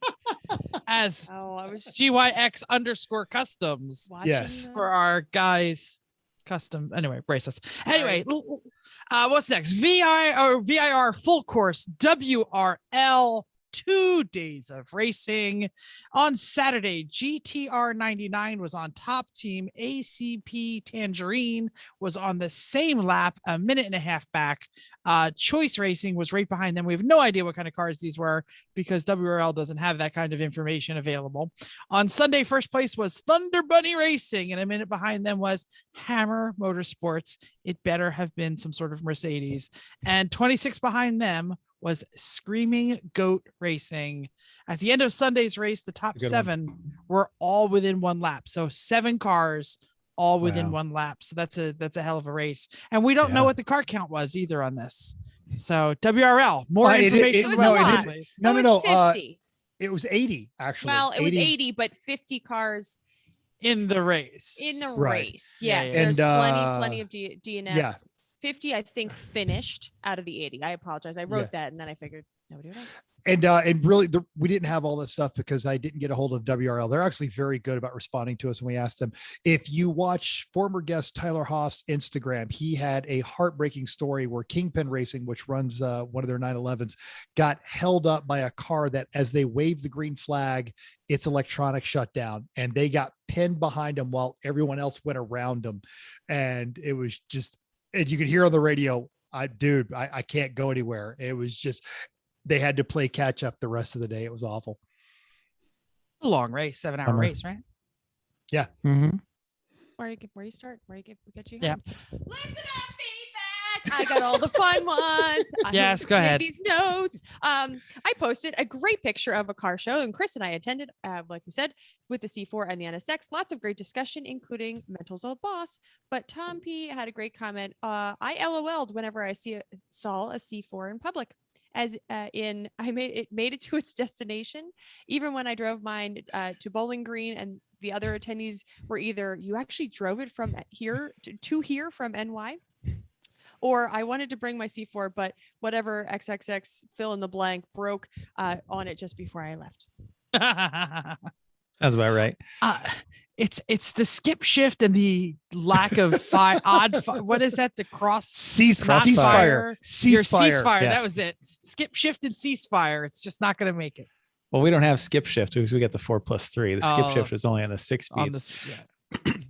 as Oh, I was just GYX_customs watching. Yes. the- for our guys custom bracelets. Anyway, what's next? VIR full course WRL 2 days of racing. On Saturday, GTR 99 was on top. Team ACP Tangerine was on the same lap, a minute and a half back. Choice Racing was right behind them. We have no idea what kind of cars these were because WRL doesn't have that kind of information available. On Sunday, first place was Thunder Bunny Racing, and a minute behind them was Hammer Motorsports. It better have been some sort of Mercedes. And 26 behind them was Screaming Goat Racing. At the end of Sunday's race, the top That's a good 7 were all within 1 lap. So 7 cars all within Wow. 1 lap. So that's a hell of a race. And we don't know Yeah. what the car count was either on this. So WRL, more It- it- information. it on was the a website, lot. please. No, it no, was no. 50. It was 80 actually. Well, it was 80, but 50 cars In the race. in the Right. race. Yeah, Yes, yeah. there's And, plenty of DNFs. yeah. 50, I think, finished out of the 80. I apologize. I wrote that, and then I figured nobody would ask. And really, we didn't have all this stuff because I didn't get a hold of WRL. They're actually very good about responding to us when we asked them. If you watch former guest Tyler Hoff's Instagram, he had a heartbreaking story where Kingpin Racing, which runs one of their 911s, got held up by a car that, as they waved the green flag, its electronic shut down, and they got pinned behind them while everyone else went around them, and it was just, and you could hear on the radio, I can't go anywhere. It was just, they had to play catch up the rest of the day. It was awful. A long race, 7-hour Bummer. race, right? Mm-hmm. Where you start? Where you get you? Yeah. Listen up, feedback. I got all the fun ones. I Yes, made go ahead. These notes. I posted a great picture of a car show, and Chris and I attended, like we said, with the C4 and the NSX. Lots of great discussion, including Mental's old boss. But Tom P had a great comment. I LOL'd whenever I saw a C4 in public. As in, I made it to its destination, even when I drove mine to Bowling Green, and the other attendees were either you actually drove it from here to here from NY, or I wanted to bring my C4, but whatever XXX fill in the blank broke on it just before I left. Sounds about right. It's the skip shift and the lack of what is that? The cross Ceasefire. Your Ceasefire. ceasefire. Yeah. That was it. Skip shift and ceasefire. It's just not going to make it Well, we don't have skip shift because we got the 4+3. The skip Oh. shift is only on the 6 on speeds. this.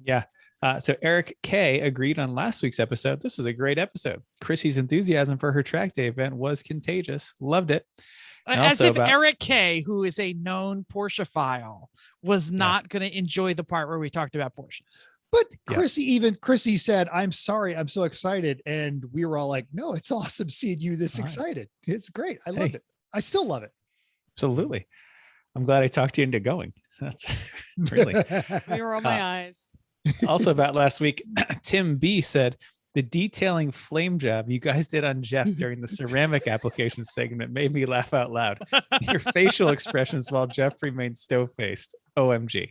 Yeah. Yeah. So Eric K agreed on last week's episode. This was a great episode. Chrissy's enthusiasm for her track day event was contagious. Loved it. And As also if about- Eric K, who is a known Porsche file, was not going to enjoy the part where we talked about Porsches. But Yeah. Chrissy said, "I'm sorry, I'm so excited," and we were all like, "No, it's awesome seeing you this All right. excited. It's great. I Hey. loved it. I still love it." Absolutely. I'm glad I talked you into going. That's really. You were on my eyes. Also about last week, Tim B said the detailing flame job you guys did on Jeff during the ceramic application segment made me laugh out loud. Your facial expressions while Jeff remained stove-faced. OMG.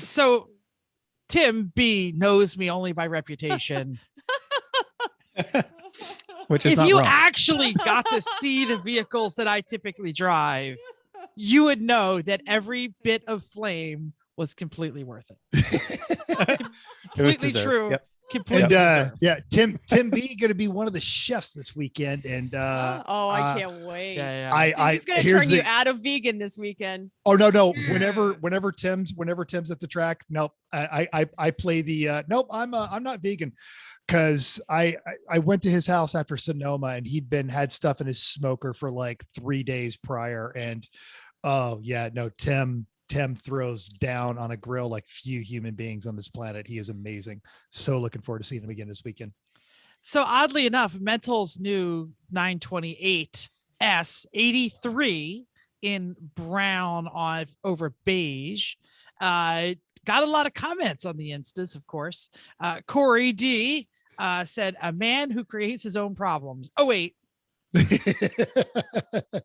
So Tim B knows me only by reputation. Which is If not you wrong. actually got to see the vehicles that I typically drive, you would know that every bit of flame was completely worth it. It was Completely deserved. true. Yep. Completely And deserved. Tim B going to be one of the chefs this weekend, and I can't wait. Yeah. I He's gonna here's turn you the- out of vegan this weekend. Oh no! Whenever Tim's at the track, nope. I play the nope. I'm not vegan, because I went to his house after Sonoma, and he'd had stuff in his smoker for like 3 days prior, and oh yeah, no, Tim throws down on a grill like few human beings on this planet. He is amazing. So looking forward to seeing him again this weekend. So oddly enough, Mental's new 928 S83 in brown over beige got a lot of comments on the Instas, of course. Corey D said, a man who creates his own problems. Oh, wait.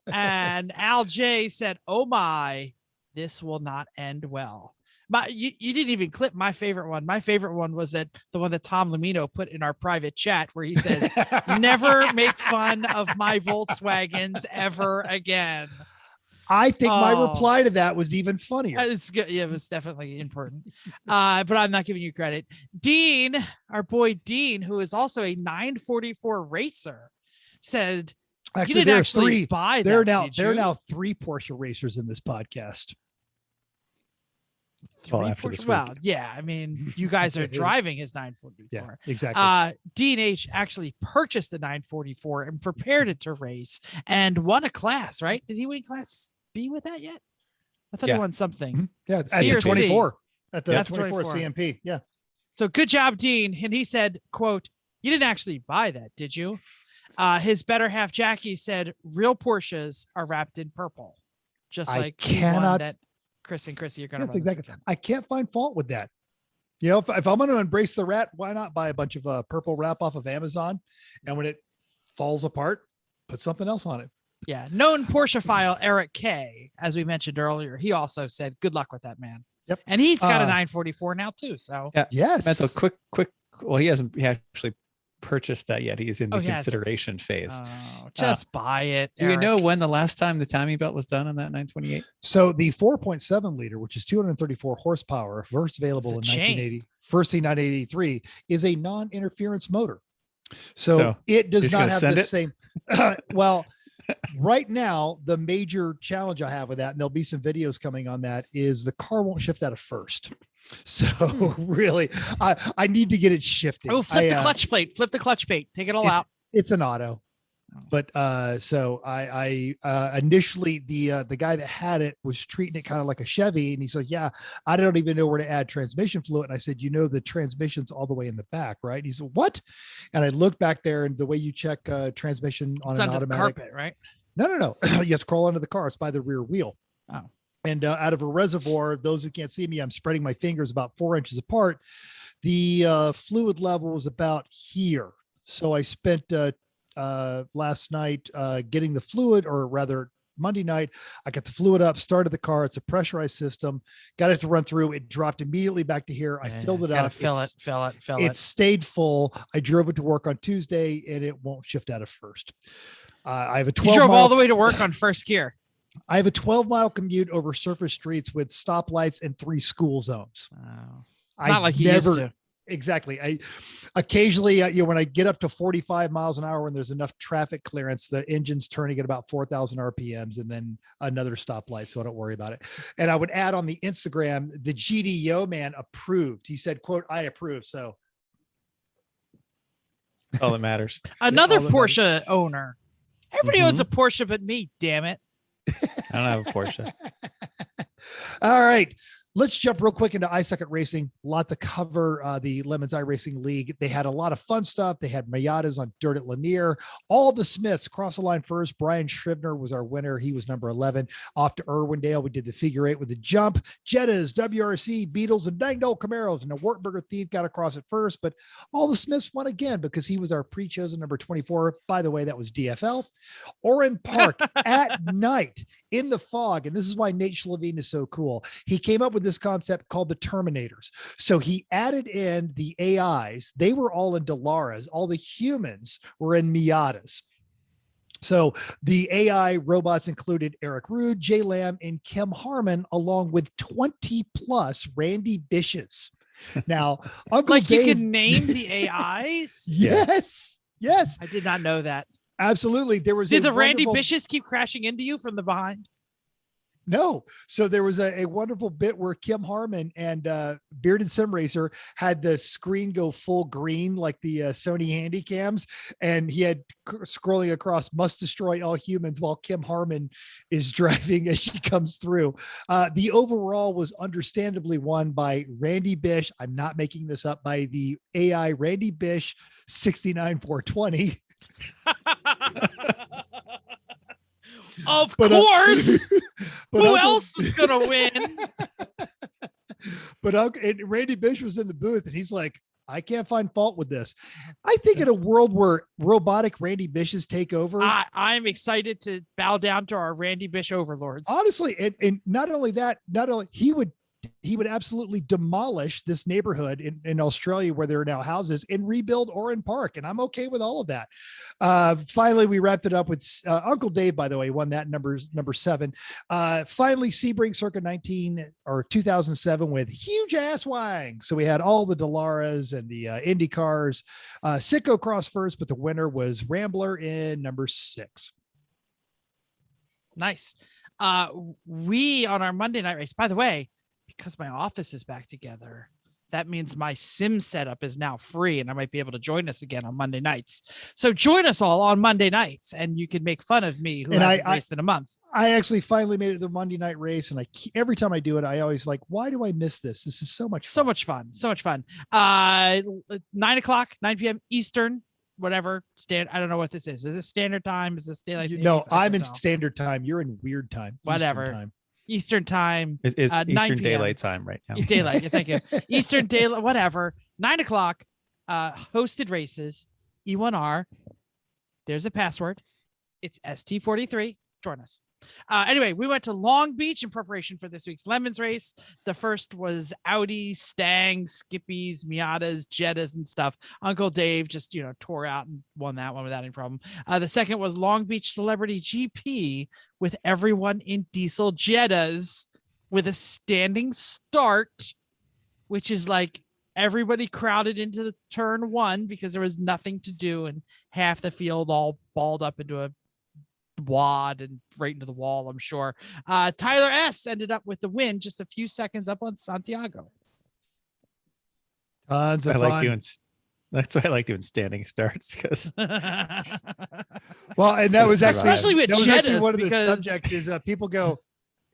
And Al J said, oh my, this will not end well. You didn't even clip my favorite one. My favorite one was the one that Tom Lamino put in our private chat, where he says, never make fun of my Volkswagens ever again. I think my reply to that was even funnier. It's good. Yeah, it was definitely important. But I'm not giving you credit. Dean, our boy Dean, who is also a 944 racer, said, Actually, you didn't actually buy that. There are did now you? 3 Porsche racers in this podcast. Well, after this week. Yeah, I mean, you guys are driving his 944. Yeah, exactly. Dean H actually purchased the 944 and prepared it to race and won a class, right? Did he win class B with that yet? I thought he won something. Mhm. Yeah, at C the or C? 24. At the Yeah, 24 24. CMP. Yeah. So good job, Dean. And he said, quote, you didn't actually buy that, did you? His better half, Jackie, said, real Porsches are wrapped in purple. Just I like the one cannot- that Chris and Chrissy are going to That's run this exactly. weekend. I can't find fault with that. You know, if I'm going to embrace the rat, why not buy a bunch of purple wrap off of Amazon? And when it falls apart, put something else on it. Yeah. Known Porsche file Eric K, as we mentioned earlier, he also said, good luck with that, man. Yep. And he's got a 944 now too. So Yeah. Yes. Mental quick. Well, he actually purchased that yet. He's in the he hasn't. consideration phase. just buy it. Do you know Eric. when the last time the timing belt was done on that 928? So the 4.7 liter, which is 234 horsepower, first available in It's a chain. 1983, is a non-interference motor. So So, it does just not gonna have send the it? same. Well, right now, the major challenge I have with that, and there'll be some videos coming on that, is the car won't shift out of first. So really, I need to get it shifted. Oh, flip the clutch plate. Flip the clutch plate. Take it all out. It's an auto. But so I initially the guy that had it was treating it kind of like a Chevy, and he's like, yeah, I don't even know where to add transmission fluid. And I said, you know, the transmission's all the way in the back, right? And he said, what? And I looked back there, and the way you check transmission on It's an under the automatic, carpet, right? no, you have to crawl under the car. It's by the rear wheel. Oh. And out of a reservoir, those who can't see me, I'm spreading my fingers about 4 inches apart. The fluid level was about here. So I spent last night getting the fluid, or rather Monday night, I got the fluid up, started the car. It's a pressurized system, got it to run through. It dropped immediately back to here. I filled it Gotta up. Fill It it. stayed full. I drove it to work on Tuesday, and it won't shift out of first. I have a You 12 drove mile, all the way to work on first gear. I have a 12-mile commute over surface streets with stoplights and 3 school zones. Not like you used to. Exactly. I occasionally, when I get up to 45 miles an hour, when there's enough traffic clearance, the engine's turning at about 4,000 RPMs, and then another stoplight. So I don't worry about it. And I would add on the Instagram, the GDO man approved. He said, quote, I approve. So All that matters. Another all that Porsche owner. Everybody owns Mm-hmm. a Porsche but me, damn it. I don't have a Porsche. All right. let's jump real quick into iSucket Racing. A lot to cover. The Lemons iRacing League. They had a lot of fun stuff. They had Miatas on dirt at Lanier. All the Smiths cross the line first. Brian Shrivner was our winner. He was number 11. Off to Irwindale. We did the figure 8 with the jump. Jettas, WRC, Beetles, and Dang Old Camaros. And the Wartburger Thief got across at first, but all the Smiths won again because he was our pre-chosen number 24. By the way, that was DFL. Oran Park at night in the fog. And this is why Nate Schlavine is so cool. He came up with this concept called the Terminators. So he added in the AIs. They were all in Delaras. All the humans were in Miatas. So the AI robots included Eric Rude, Jay Lamb, and Kim Harmon, along with 20 plus Randy Bishes. Now, Uncle Like Dave, you can name the AIs? Yes. Yes, I did not know that. absolutely. There was Did a the Randy wonderful- Bishes keep crashing into you from the behind? No. So there was a wonderful bit where Kim Harmon and Bearded Sim Racer had the screen go full green, like the Sony Handycams. And he had scrolling across must destroy all humans while Kim Harmon is driving as she comes through. The overall was understandably won by Randy Bish. I'm not making this up, by the AI Randy Bish 69420. Of But, course. but Who Uncle- else was going to win? But and Randy Bish was in the booth and he's like, I can't find fault with this. I think in a world where robotic Randy Bishes take over, I'm excited to bow down to our Randy Bish overlords. honestly, and not only that, he would absolutely demolish this neighborhood in Australia where there are now houses and rebuild Oran Park. And I'm okay with all of that. Finally, we wrapped it up with Uncle Dave, by the way, won that number 7. Finally, Sebring circa 2007 with huge ass wang. So we had all the Delaras and the Indy cars. Sitco cross first, but the winner was Rambler in number 6. Nice. We on our Monday night race, by the way, because my office is back together, that means my sim setup is now free and I might be able to join us again on Monday nights. So join us all on Monday nights and you can make fun of me who And hasn't raced in a month. I actually finally made it to the Monday night race. And every time I do it, I always like, why do I miss this? This is so much fun. So much fun. 9 p.m. Eastern, whatever. I don't know what this is. Is this standard time? Is this daylight savings? No, I I'm don't in know. standard time. You're in weird time. Eastern Whatever. time. Eastern time. It's 9 Eastern p.m. Daylight Time right now. Daylight. Thank you. Eastern daylight, whatever. 9 o'clock, hosted races, E1R. There's a password. It's ST43. Join us. Anyway, we went to Long Beach in preparation for this week's Lemons race. The first was Audi, Stang, Skippies, Miatas, Jettas, and stuff. Uncle Dave just, tore out and won that one without any problem. The second was Long Beach Celebrity GP with everyone in diesel Jettas with a standing start, which is like everybody crowded into the turn 1 because there was nothing to do and half the field all balled up into a wad and right into the wall, I'm sure. Tyler S ended up with the win, just a few seconds up on Santiago. Tons of I like fun. doing. That's why I like doing standing starts because Well, and that was actually, Especially with that was actually Jettas, one of the because- subjects is people go,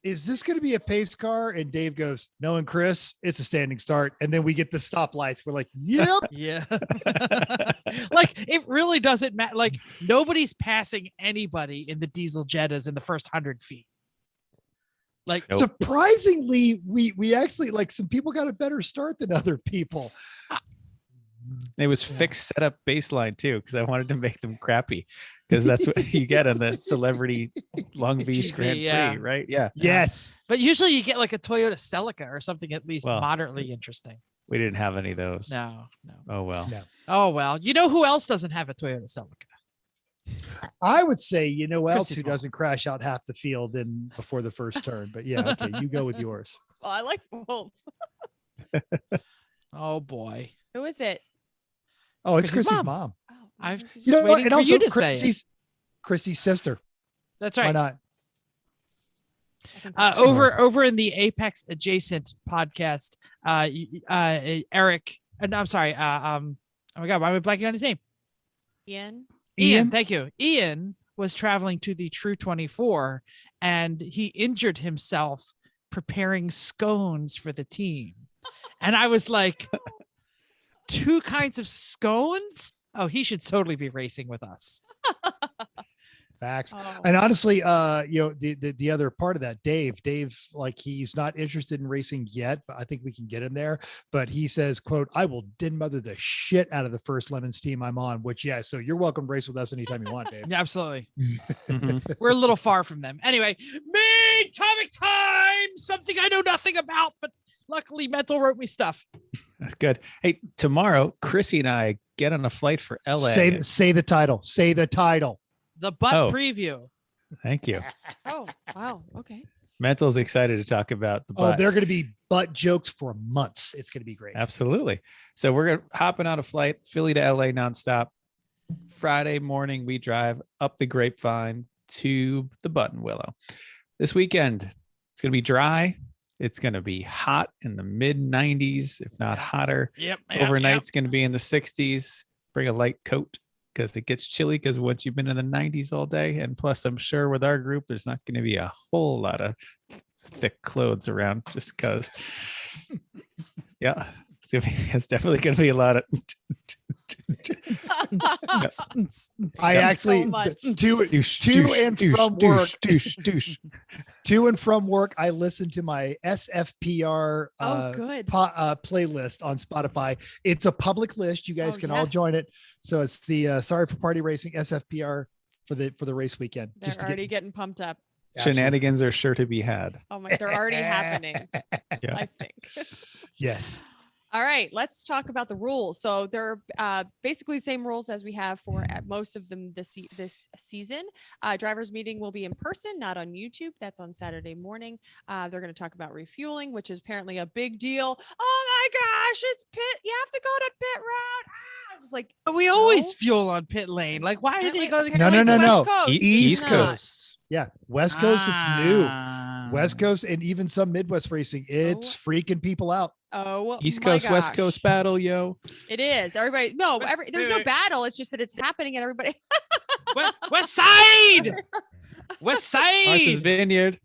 is this going to be a pace car? And Dave goes, no. And Chris, it's a standing start. And then we get the stoplights. We're like, yep. Yeah. Like it really doesn't matter. Like nobody's passing anybody in the diesel Jettas in the first 100 feet. Like Nope. Surprisingly, we actually, like, some people got a better start than other people. it was Yeah. fixed setup baseline too because I wanted to make them crappy because that's what you get on the Celebrity Long Beach GP, Grand Prix, yeah. right? Yeah, Yes. but usually you get like a Toyota Celica or something at least Well, moderately interesting. we didn't have any of those. No. Oh well. No. Oh well, you know who else doesn't have a Toyota Celica? I would say, you know, else Christy who Small. doesn't crash out half the field in before the first turn. But yeah, okay, you go with yours. Well, I like both. Oh boy, Who is it? Oh, it's Christy's Christy's mom. mom. Oh, I'm Chrissy's You know just what? waiting And for also you to say it. Christy's sister. That's Why right. not? I think that's Sure. Over in the Apex adjacent podcast, Eric. No, I'm sorry. Oh my God, why am I blanking on his name? Ian. Ian, thank you. Ian was traveling to the True 24 and he injured himself preparing scones for the team. And I was like, 2 kinds of scones? Oh, he should totally be racing with us. Facts. Oh. And honestly, the other part of that, Dave, like he's not interested in racing yet, but I think we can get him there. But he says, quote, I will din mother the shit out of the first Lemons team I'm on, which, yeah. So you're welcome to race with us anytime you want, Dave. Yeah, absolutely. Mhm. We're a little far from them. Anyway, me, Topic Time, something I know nothing about, but luckily Mental wrote me stuff. That's good. Hey, tomorrow, Chrissy and I get on a flight for LA. Say the title. Say the title. The butt Oh. preview. Thank you. Oh, wow. Okay. Mental's excited to talk about the Oh, butt. they're going to be butt jokes for months. It's going to be great. Absolutely. So we're gonna hopping on a flight, Philly to LA nonstop. Friday morning, we drive up the Grapevine to the Button Willow. This weekend, it's gonna be dry. It's gonna be hot in the mid 90s, if not hotter. Yep. Overnight's gonna be in the 60s. Bring a light coat because it gets chilly. Because once you've been in the 90s all day, and plus, I'm sure with our group, there's not gonna be a whole lot of thick clothes around just because. Yeah. It's definitely going to be a lot of. I actually much. to and from work. To and from work, I listen to my SFPR Oh, good. playlist on Spotify. It's a public list. You guys Oh, can yeah. all join it. So it's the Sorry for Party Racing SFPR for the race weekend. They're to get- already getting pumped up. Shenanigans are sure to be had. Oh my, they're already happening. Yeah. I think. Yes. All right, let's talk about the rules. So they're basically the same rules as we have for most of them this season. Drivers meeting will be in person, not on YouTube. That's on Saturday morning. They're going to talk about refueling, which is apparently a big deal. Oh my gosh, it's pit. You have to go to pit route. Ah, I was like, We always fuel on pit lane. Like, why are they going? No. East East Coast. Coast. Yeah. West Coast, it's new. Ah. West Coast and even some Midwest racing. It's freaking people out. Oh, East my Coast, West gosh. Coast battle, yo. It is. Everybody, no, West- there's wait, no wait. battle. It's just that it's happening and everybody. West Side. West Martha's Side. Vineyard.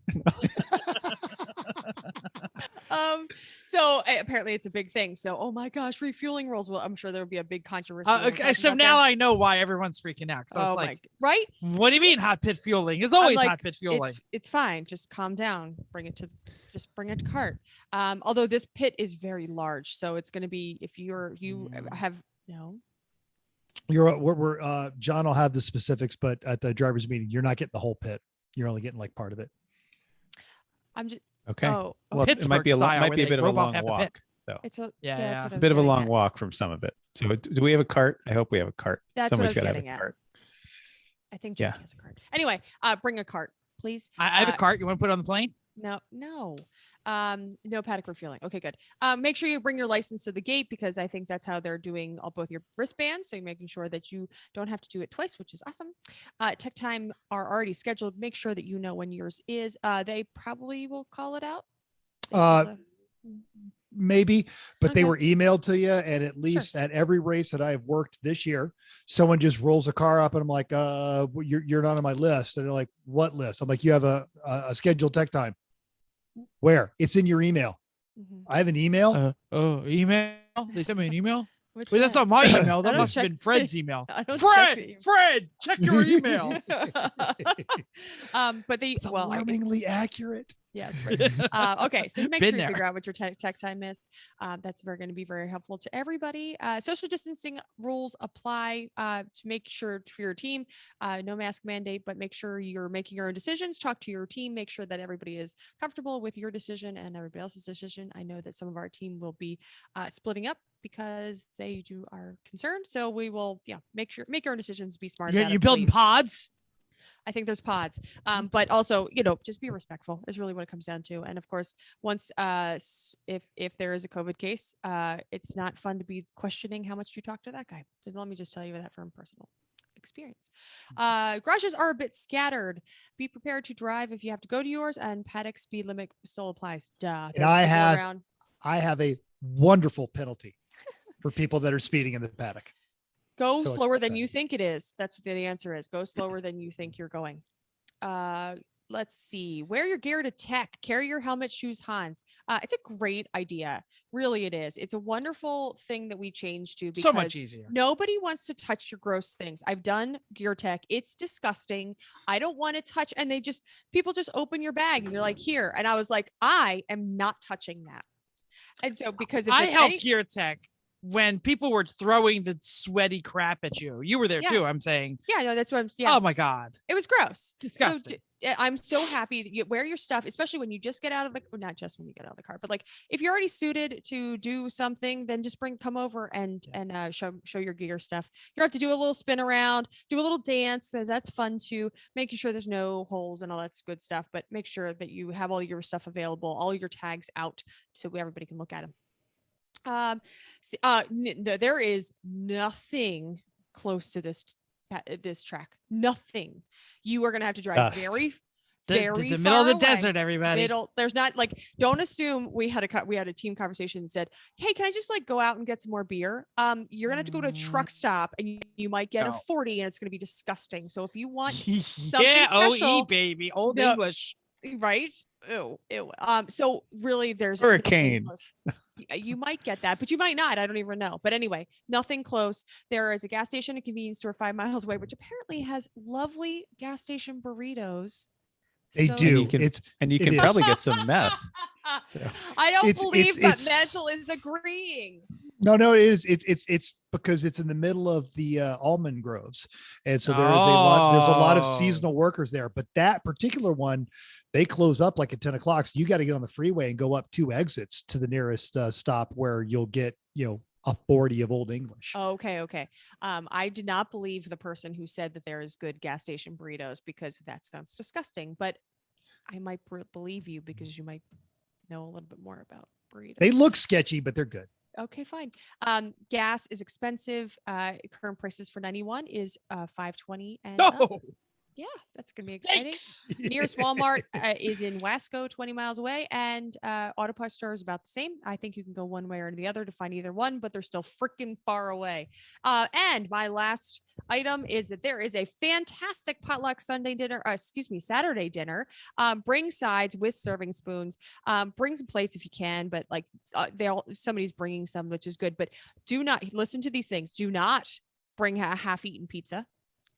So apparently it's a big thing. So, oh my gosh, refueling rules. Well, I'm sure there will be a big controversy. Okay, so now I know why everyone's freaking out. So I was Oh like, my, right? what do you mean hot pit fueling? It's always like, hot pit fueling. It's fine. Just calm down. Bring it to cart. Although this pit is very large, so it's going to be if you have no. We're John will have the specifics, but at the drivers meeting, you're not getting the whole pit. You're only getting like part of it. I'm just Okay. oh, Well, it might be a Pittsburgh might be a style bit of where a they rope off long half the walk. pit. Though. it's a Yeah, that's yeah. what I A was bit of a getting long at. walk from some of it. So do we have a cart? I hope we have a cart. That's what I was gotta have getting a at. cart. I think Yeah. Jake has a cart. Anyway, bring a cart, please. I have a cart. You want to put it on the plane? No. No paddock refueling. Okay, good. Make sure you bring your license to the gate because I think that's how they're doing both your wristbands. So you're making sure that you don't have to do it twice, which is awesome. Tech time are already scheduled. Make sure that you know when yours is. They probably will call it out. Maybe, but they Okay. were emailed to you. And at least at every race that I've worked this year, someone just rolls a car up and I'm like, you're not on my list. And they're like, what list? I'm like, you have a scheduled tech time. Where? It's in your email. Mhm. I have an email. Email. They sent me an email. Which Wait, that's one? not my email. I That don't must have check- been Fred's email. I don't check the email. Fred, check your email. But they It's well, alarmingly accurate. yes. Okay, so make Been sure you there. figure out what your tech time is. That's going to be very helpful to everybody. Social distancing rules apply to make sure for your team. No mask mandate, but make sure you're making your own decisions. Talk to your team. Make sure that everybody is comfortable with your decision and everybody else's decision. I know that some of our team will be splitting up because they are concerned. So we will, make your own decisions. Be smart. about You're it, building please. pods. I think there's pods, but also, just be respectful is really what it comes down to. And of course, once, if there is a COVID case, it's not fun to be questioning how much you talk to that guy. So let me just tell you that from personal experience. Garages are a bit scattered. Be prepared to drive if you have to go to yours, and paddock speed limit still applies. Duh. And There's people around. I have a wonderful penalty for people that are speeding in the paddock. Go So slower than exciting. you think it is. That's what the answer is. Go slower than you think you're going. let's see. Wear your gear to tech. Carry your helmet, shoes, Hans. It's a great idea. Really, it is. It's a wonderful thing that we changed to because So much easier. nobody wants to touch your gross things. I've done gear tech. It's disgusting. I don't want to touch. And people just open your bag and you're like, here. And I was like, I am not touching that. And so because if I it's helped Gear Tech when people were throwing the sweaty crap at you. You were there Yeah. too. I'm saying. yeah, no, that's what I'm. Yes. Oh my God. It was gross. Disgusting. I'm so happy that you wear your stuff, especially when you just get out of well, not just when you get out of the car, but like if you're already suited to do something, then just come over and show your gear stuff. You have to do a little spin around, do a little dance, because that's fun too. Making sure there's no holes and all that's good stuff, but make sure that you have all your stuff available, all your tags out, so everybody can look at them. There is nothing close to this track. Nothing. You are gonna have to drive Dust. very The middle of the far away. desert, everybody. There's not like, don't assume we had a team conversation and said, hey, can I just like go out and get some more beer? You're gonna have to go to a truck stop and you might get a No. 40 and it's gonna be disgusting. So if you want Yeah, something special, OE baby, old No. English. right? Ew. So really there's Hurricane. nothing close. You might get that, but you might not. I don't even know. But anyway, nothing close. There is a gas station and convenience store 5 miles away, which apparently has lovely gas station burritos. They So do. You can- It's And you It can is. probably get some meth. So. I don't It's- believe it's- that it's- Mental is agreeing. no, it is. It's because it's in the middle of the almond groves, and so there's a lot of Oh. seasonal workers there. But that particular one, they close up like at 10 o'clock. So you got to get on the freeway and go up 2 exits to the nearest stop where you'll get a 40 of Old English. Okay. I did not believe the person who said that there is good gas station burritos because that sounds disgusting. But I might believe you because you might know a little bit more about burritos. They look sketchy, but they're good. Okay, fine. Gas is expensive. Current prices for 91 is $5.20 and up. No, Yeah, that's gonna be exciting. thanks. Nearest Walmart is in Wasco, 20 miles away, and Auto Parts Store is about the same. I think you can go one way or the other to find either one, but they're still freaking far away. And my last item is that there is a fantastic potluck Saturday dinner. Bring sides with serving spoons. Bring some plates if you can, but like somebody's bringing some, which is good. But do not listen to these things. Do not bring a half-eaten pizza.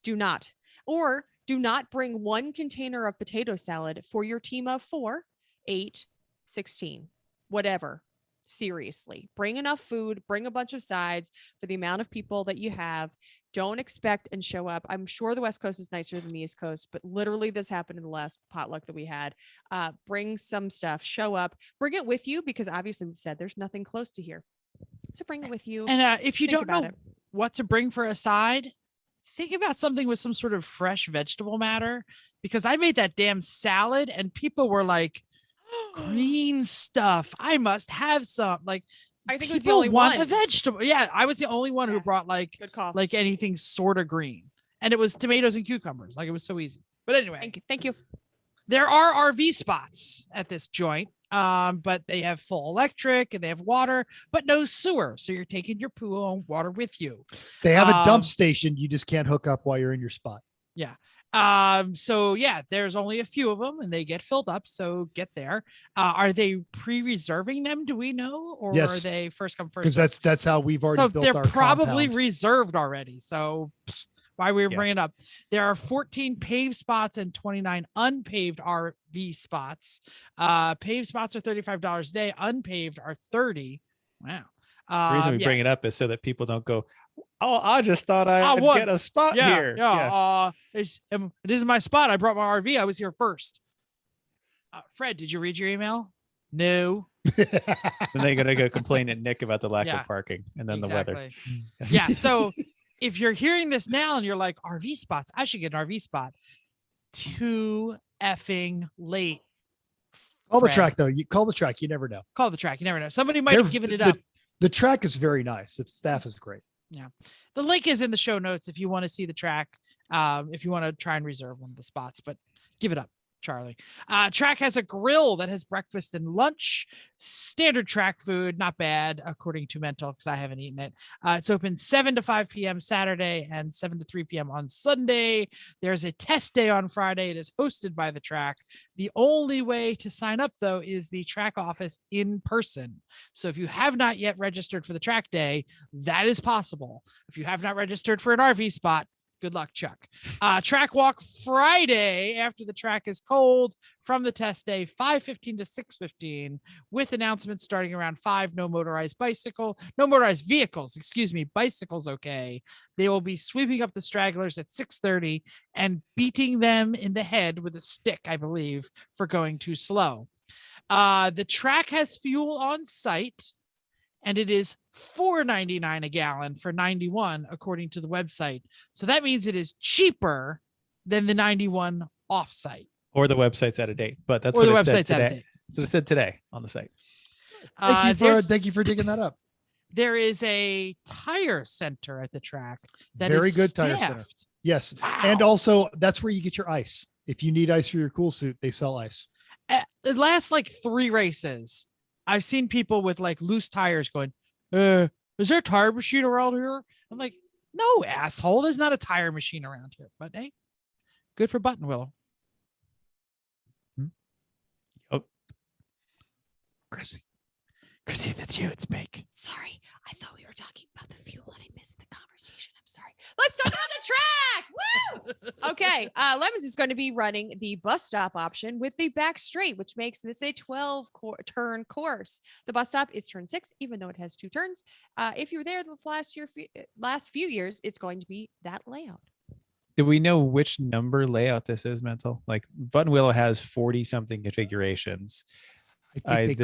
Do not. Or do not bring 1 container of potato salad for your team of 4, 8, 16, whatever. Seriously, bring enough food, bring a bunch of sides for the amount of people that you have. Don't expect and show up. I'm sure the West Coast is nicer than the East Coast, but literally this happened in the last potluck that we had. Bring some stuff, show up, bring it with you because obviously we've said there's nothing close to here. So bring it with you. And if you Think don't about know it. what to bring for a side, think about something with some sort of fresh vegetable matter, because I made that damn salad and people were like, green stuff. I must have some. Like, I think it was the people only want one. a vegetable. Yeah, I was the only one who Yeah. brought like Good call. anything sort of green, and it was tomatoes and cucumbers. Like, it was so easy. But anyway, Thank you. there are RV spots at this joint, but they have full electric and they have water, but no sewer. So you're taking your pool and water with you. They have a dump Um, station. You just can't hook up while you're in your spot. So yeah, there's only a few of them and they get filled up. So get there. Are they pre-reserving them? Do we know? Or Yes. are they first come first? Because served? that's how we've already So built they're our probably compound. reserved already. So why we were Yeah. bringing it up. There are 14 paved spots and 29 unpaved RV spots. Paved spots are $35 a day. Unpaved are $30. Wow. The reason we Yeah. bring it up is so that people don't go, oh, I just thought I'd what? get a spot Yeah, here. this is my spot. I brought my RV. I was here first. Fred, did you read your email? No. Then they're going to go complain at Nick about the lack Yeah, of parking and then the weather. Exactly. Yeah. So if you're hearing this now and you're like, RV spots, I should get an RV spot. Too effing late. Call the Fred. track though. You call the track. You never know. Call the track. You never know. Somebody might have They're- given it the- up. The track is very nice. The staff is great. The link is in the show notes if you want to see the track. If you want to try and reserve one of the spots, but give it up. Charlie. Track has a grill that has breakfast and lunch. Standard track food, not bad, according to Mental, because I haven't eaten it. It's open 7 to 5 p.m. Saturday and 7 to 3 p.m. on Sunday. There's a test day on Friday. It is hosted by the track. The only way to sign up, though, is the track office in person. So if you have not yet registered for the track day, that is possible. If you have not registered for an RV spot, good luck, Chuck. Track walk Friday after the track is cold from the test day, 5:15 to 6:15, with announcements starting around 5. No motorized vehicles, bicycles okay. They will be sweeping up the stragglers at 6:30 and beating them in the head with a stick, I believe, for going too slow. The track has fuel on site, and it is $4.99 a gallon for 91, according to the website. So that means it is cheaper than the 91 offsite. Or the website's out of date, but that's Or what the it said website's out of today. date. That's what it said today on the site. Thank you for digging that up. There is a tire center at the track. That Very is good tire center. staffed. Yes. Wow. And also that's where you get your ice. If you need ice for your cool suit, they sell ice. The last like 3 races, I've seen people with like loose tires going, is there a tire machine around here? I'm like, no, asshole. There's not a tire machine around here. But hey, good for Buttonwillow. Oh, Chrissy, that's you. It's Bake. Sorry, I thought we were talking about the fuel and I missed the conversation. I'm sorry. Let's talk about the track. Woo! Okay. Lemons is going to be running the bus stop option with the back straight, which makes this a 12-turn course. The bus stop is turn 6, even though it has 2 turns. If you were there the last few years, it's going to be that layout. Do we know which number layout this is, Mental? Like Buttonwillow has 40 something configurations. I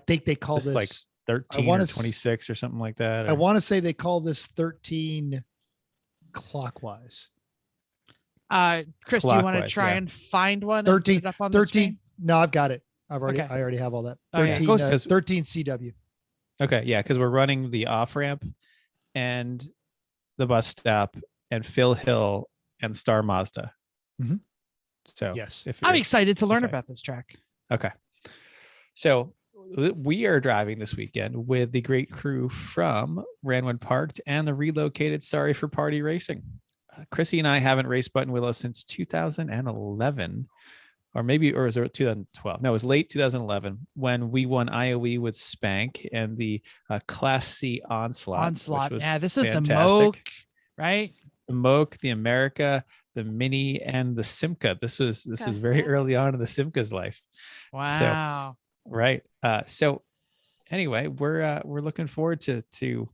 think they call this like 13 or 26 or something like that. I want to say they call this 13 clockwise. Chris, do you want to try and find one? 13, up on 13. No, I've got it. I already have all that. 13, 13 CW. Okay. Yeah. Cause we're running the off ramp and the bus stop and Phil Hill and Star Mazda. Mm-hmm. So yes, I'm excited to learn about this track. Okay. So we are driving this weekend with the great crew from Ranwood Parked and the relocated Sorry for Party Racing. Chrissy and I haven't raced Buttonwillow since 2011, or was it 2012? No, it was late 2011 when we won IOE with Spank and the Class C Onslaught. Yeah, this is fantastic. the Moke, right? The Moke, the America, the Mini, and the Simca. This is very early on in the Simca's life. Wow. So, right. So anyway, we're looking forward to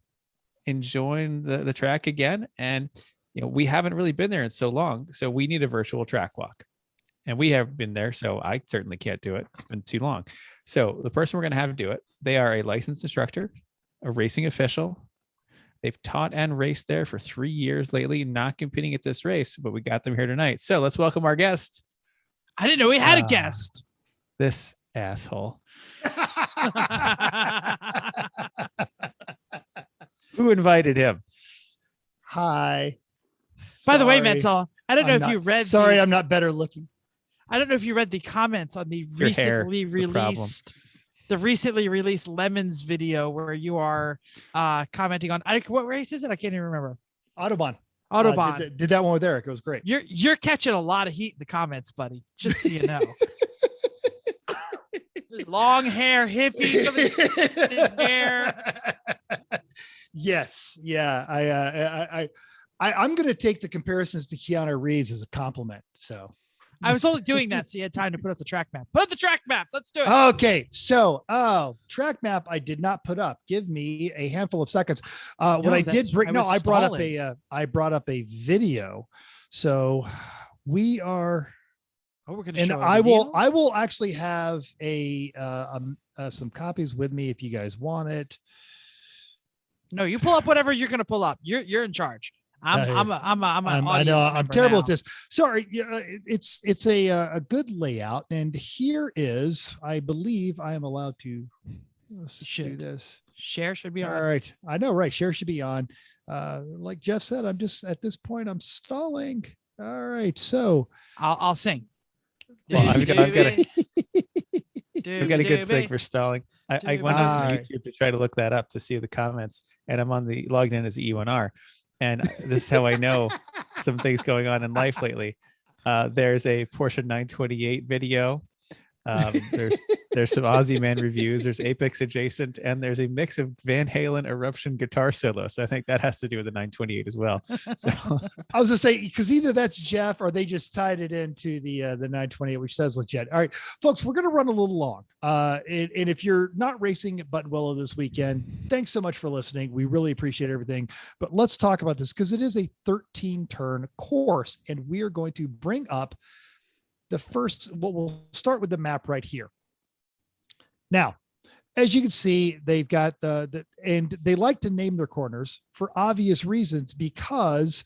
enjoying the track again. And we haven't really been there in so long. So we need a virtual track walk. And we have been there. So I certainly can't do it. It's been too long. So the person we're going to have do it, they are a licensed instructor, a racing official. They've taught and raced there for 3 years lately, not competing at this race, but we got them here tonight. So let's welcome our guest. I didn't know we had a guest. This asshole. Who invited him? Hi. By the way, Mental, I don't know if you read. Sorry, I'm not better looking. I don't know if you read the comments on the recently released Lemons video where you are commenting on. What race is it? I can't even remember. Autobahn. Did that one with Eric. It was great. You're catching a lot of heat in the comments, buddy. Just so you know. Long hair, hippie, his hair. Yes. Yeah. I'm going to take the comparisons to Keanu Reeves as a compliment. So I was only doing that so you had time to put up the track map. Put up the track map. Let's do it. Okay. So, track map I did not put up. Give me a handful of seconds. I brought up a video. So we are. Oh, we're going to and show I will actually have some copies with me if you guys want it. No, you pull up whatever you're going to pull up. You're in charge. I know I'm terrible at this. Sorry. It's a good layout. And here is, I believe I am allowed to do this. Share should be on. All right. I know, right. Share should be on. Like Jeff said, I'm just at this point, I'm stalling. All right. So I'll sing. Well, I've got a good thing Doobie. for stalling. I Dude, went onto alright. YouTube to try to look that up to see the comments, and I'm on the logged in as E1R, and this is how I know some things going on in life lately. There's a Porsche 928 video. There's some Aussie Man reviews. There's Apex adjacent, and there's a mix of Van Halen eruption guitar solo. So I think that has to do with the 928 as well. So I was gonna say because either that's Jeff or they just tied it into the 928, which says legit. All right, folks, we're gonna run a little long. And if you're not racing at Buttonwillow this weekend, thanks so much for listening. We really appreciate everything. But let's talk about this because it is a 13-turn course, and we are going to bring up the first. Well, we'll start with the map right here. Now, as you can see, they've got and they like to name their corners for obvious reasons because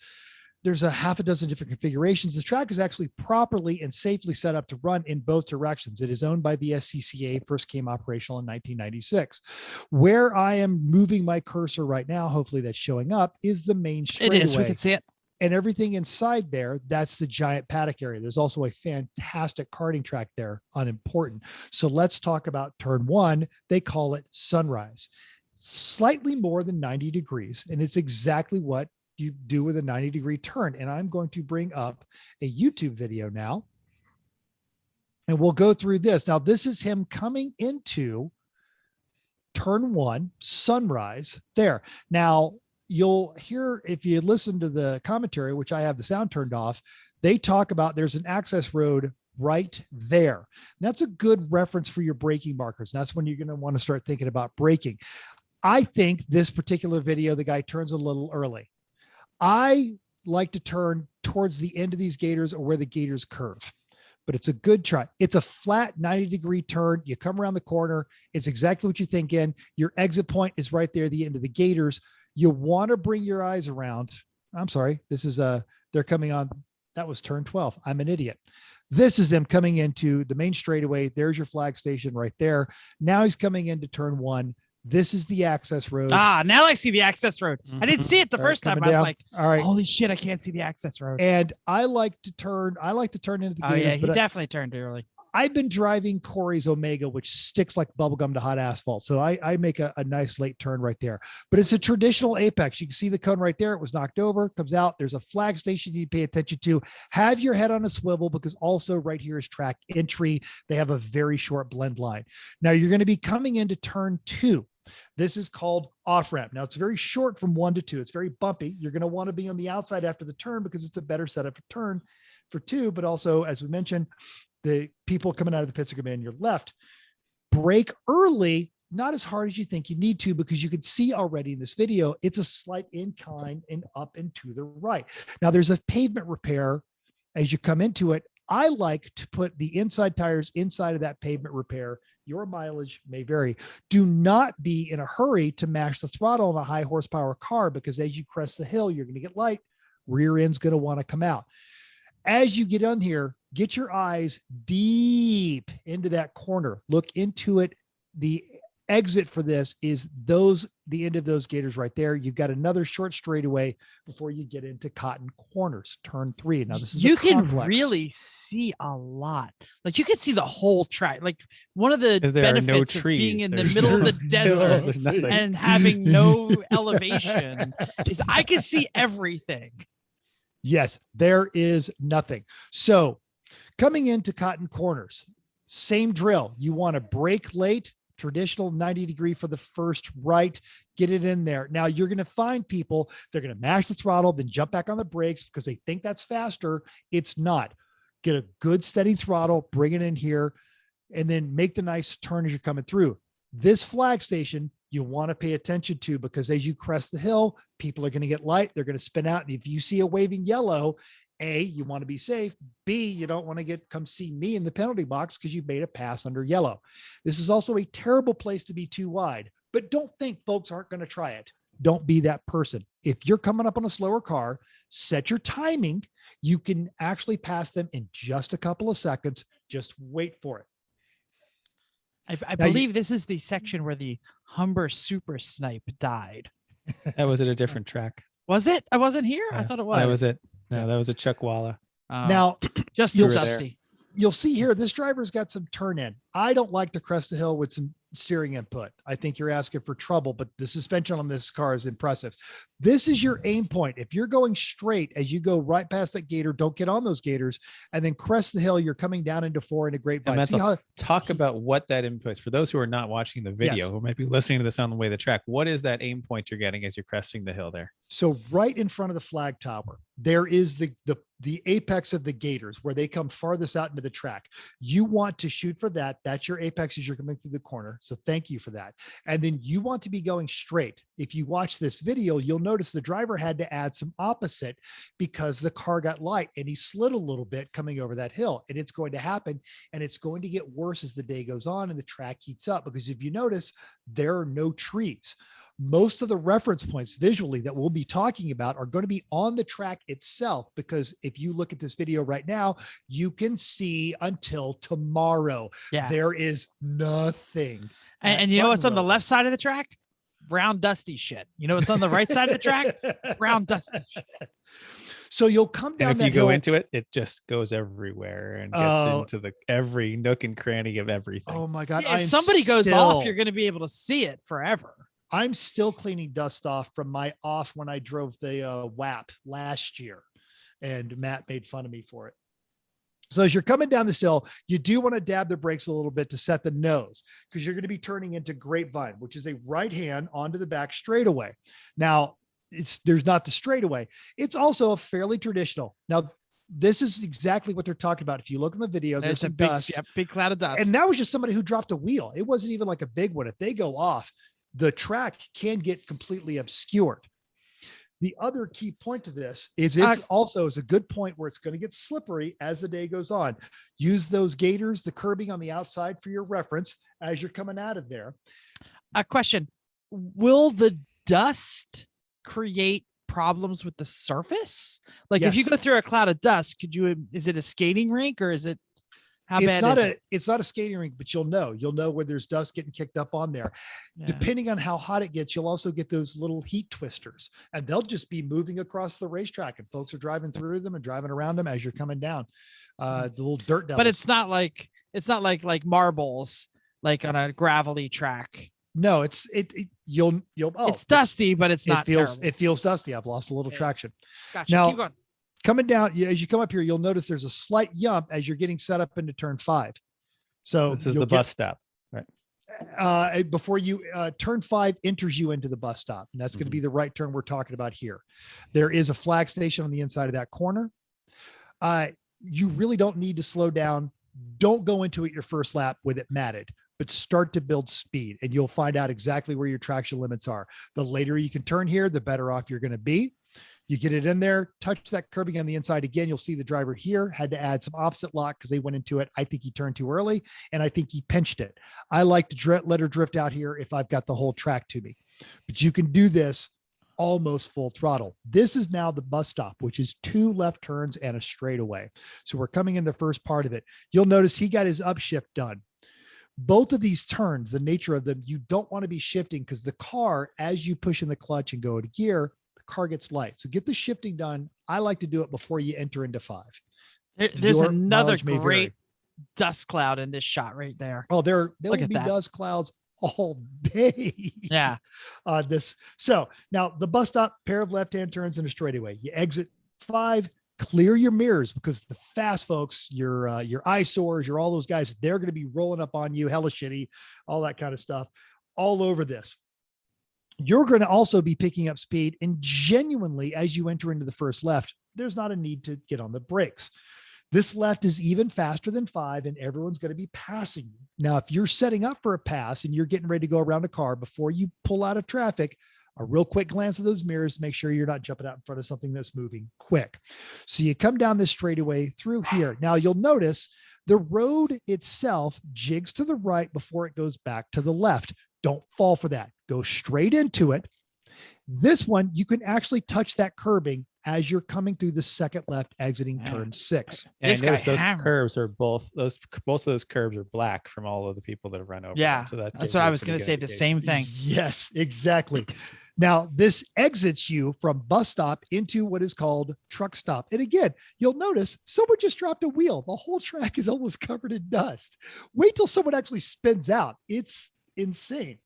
there's a half a dozen different configurations. The track is actually properly and safely set up to run in both directions. It is owned by the SCCA, first came operational in 1996. Where I am moving my cursor right now, hopefully that's showing up, is the main It is. We straightaway. can see it. And everything inside there, that's the giant paddock area. There's also a fantastic karting track there, unimportant. So let's talk about turn one. They call it Sunrise. Slightly more than 90 degrees. And it's exactly what you do with a 90-degree turn. And I'm going to bring up a YouTube video now. And we'll go through this. Now, this is him coming into turn one, Sunrise there. Now, you'll hear, if you listen to the commentary, which I have the sound turned off, they talk about there's an access road right there. That's a good reference for your braking markers. That's when you're going to want to start thinking about braking. I think this particular video, the guy turns a little early. I like to turn towards the end of these gators or where the gators curve, but it's a good try. It's a flat 90-degree turn. You come around the corner. It's exactly what you think in. Your exit point is right there at the end of the gators. You want to bring your eyes around. I'm sorry. This is they're coming on. That was turn 12. I'm an idiot. This is them coming into the main straightaway. There's your flag station right there. Now he's coming into turn one. This is the access road. Now I see the access road. I didn't see it the All right, first time. I coming was down. like, All right. holy shit, I can't see the access road. And I like to turn into the Oh gators, yeah, he but definitely turned early. I've been driving Corey's Omega, which sticks like bubblegum to hot asphalt. So I make a nice late turn right there, but it's a traditional apex. You can see the cone right there. It was knocked over, comes out. There's a flag station you need to pay attention to. Have your head on a swivel because also right here is track entry. They have a very short blend line. Now you're going to be coming into turn two. This is called off ramp. Now it's very short from 1 to 2. It's very bumpy. You're going to want to be on the outside after the turn because it's a better setup for turn for 2. But also, as we mentioned, the people coming out of the pits are going to be on your left. Brake early, not as hard as you think you need to, because you can see already in this video, it's a slight incline and up and to the right. Now there's a pavement repair as you come into it. I like to put the inside tires inside of that pavement repair. Your mileage may vary. Do not be in a hurry to mash the throttle on a high horsepower car, because as you crest the hill, you're going to get light. Rear end's going to want to come out. As you get on here, get your eyes deep into that corner. Look into it. The exit for this is the end of those gators right there. You've got another short straightaway before you get into Cotton Corners, turn 3. Now this is You a can complex. really see a lot. Like you can see the whole track. Like one of the Because there are no benefits of being trees. in the There's- middle of the there's desert nothing. and having no elevation is I can see everything. Yes, there is nothing. So coming into Cotton Corners, same drill. You want to brake late, traditional 90-degree for the first right, get it in there. Now you're going to find people, they're going to mash the throttle, then jump back on the brakes because they think that's faster. It's not. Get a good steady throttle, bring it in here, and then make the nice turn as you're coming through. This flag station you want to pay attention to, because as you crest the hill, people are going to get light. They're going to spin out. And if you see a waving yellow, A, you want to be safe. B, you don't want to come see me in the penalty box because you've made a pass under yellow. This is also a terrible place to be too wide, but don't think folks aren't going to try it. Don't be that person. If you're coming up on a slower car, set your timing. You can actually pass them in just a couple of seconds. Just wait for it. I Now you- believe this is the section where the Humber Super Snipe died. That was at a different track. Was it? I wasn't here. I Yeah, thought it was. That was it. No, that was a Chuck Walla. Oh, Now, just you'll- as dusty. you'll see here, this driver's got some turn in. I don't like to crest the hill with some steering input. I think you're asking for trouble, but the suspension on this car is impressive. This is your aim point. If you're going straight as you go right past that gator, don't get on those gators, and then crest the hill. You're coming down into 4 in a great bite. Talk about what that input is for those who are not watching the video, Yes. who might be listening to this on the way to the track. What is that aim point you're getting as you're cresting the hill there? So right in front of the flag tower, there is the apex of the gators where they come farthest out into the track. You want to shoot for that. That's your apex as you're coming through the corner. So thank you for that. And then you want to be going straight. If you watch this video, you'll notice the driver had to add some opposite because the car got light and he slid a little bit coming over that hill, and it's going to happen. And it's going to get worse as the day goes on and the track heats up, because if you notice, there are no trees. Most of the reference points visually that we'll be talking about are going to be on the track itself, because if you look at this video right now, you can see until tomorrow. Yeah. There is nothing. And you know what's on the left side of the track? Brown dusty shit. You know what's on the right side of the track? Brown dusty shit. So you'll come down And if that you go hill. into it, it just goes everywhere and gets into every nook and cranny of everything. Oh my God. If somebody goes off, you're going to be able to see it forever. I'm still cleaning dust off from my off when I drove the WAP last year, and Matt made fun of me for it. So as you're coming down this hill, you do want to dab the brakes a little bit to set the nose, because you're going to be turning into Grapevine, which is a right hand onto the back straightaway. Now, there's not the straightaway. It's also a fairly traditional. Now, this is exactly what they're talking about. If you look in the video, there's a some big, dust. big cloud of dust. And that was just somebody who dropped a wheel. It wasn't even like a big one. If they go off, the track can get completely obscured. The other key point to this is it also is a good point where it's going to get slippery as the day goes on. Use those gators, the curbing on the outside for your reference as you're coming out of there. A question. Will the dust create problems with the surface? Like if you Yes. go through a cloud of dust, is it a skating rink, or is it, how bad is it? It's not a skating rink, but you'll know where there's dust getting kicked up on there. Yeah. Depending on how hot it gets, you'll also get those little heat twisters, and they'll just be moving across the racetrack, and folks are driving through them and driving around them as you're coming down. The little dirt devils. But it's not like marbles, like on a gravelly track. No, you'll It's dusty, but it's not terrible. it feels dusty. I've lost a little traction. Gotcha. Now- Keep going. Coming down, as you come up here, you'll notice there's a slight yump as you're getting set up into turn 5. So This is you'll the bus stop. before you turn 5 enters you into the bus stop, and that's going to be the right turn we're talking about here. There is a flag station on the inside of that corner. You really don't need to slow down. Don't go into it your first lap with it matted, but start to build speed, and you'll find out exactly where your traction limits are. The later you can turn here, the better off you're going to be. You get it in there, touch that curbing on the inside again. You'll see the driver here had to add some opposite lock because they went into it. I think he turned too early, and I think he pinched it. I like to let her drift out here if I've got the whole track to me, but you can do this almost full throttle. This is now the bus stop, which is 2 left turns and a straightaway. So we're coming in the first part of it. You'll notice he got his upshift done. Both of these turns, the nature of them, you don't want to be shifting, because the car, as you push in the clutch and go into gear, car gets light. So get the shifting done. I like to do it before you enter into 5. There's Your another knowledge may vary. great dust cloud in this shot right there. Oh, there Look will at be that. dust clouds all day. Yeah. So now the bus stop, pair of left-hand turns and a straightaway. You exit 5, clear your mirrors, because the fast folks, your eyesores, your all those guys, they're going to be rolling up on you, hella shitty, all that kind of stuff, all over this. You're going to also be picking up speed, and genuinely, as you enter into the first left, there's not a need to get on the brakes. This left is even faster than 5, and everyone's going to be passing you. Now, if you're setting up for a pass and you're getting ready to go around a car, before you pull out of traffic, a real quick glance at those mirrors, make sure you're not jumping out in front of something that's moving quick. So you come down this straightaway through here. Now you'll notice the road itself jigs to the right before it goes back to the left. Don't fall for that. Go straight into it. This one, you can actually touch that curbing as you're coming through the second left, exiting turn 6. And This I noticed guy those hammered. curves are both of those curves are black from all of the people that have run over. Yeah, them. So that's what I was going to say. The same thing. Yes, exactly. Now, this exits you from bus stop into what is called truck stop. And again, you'll notice someone just dropped a wheel. The whole track is almost covered in dust. Wait till someone actually spins out. It's insane.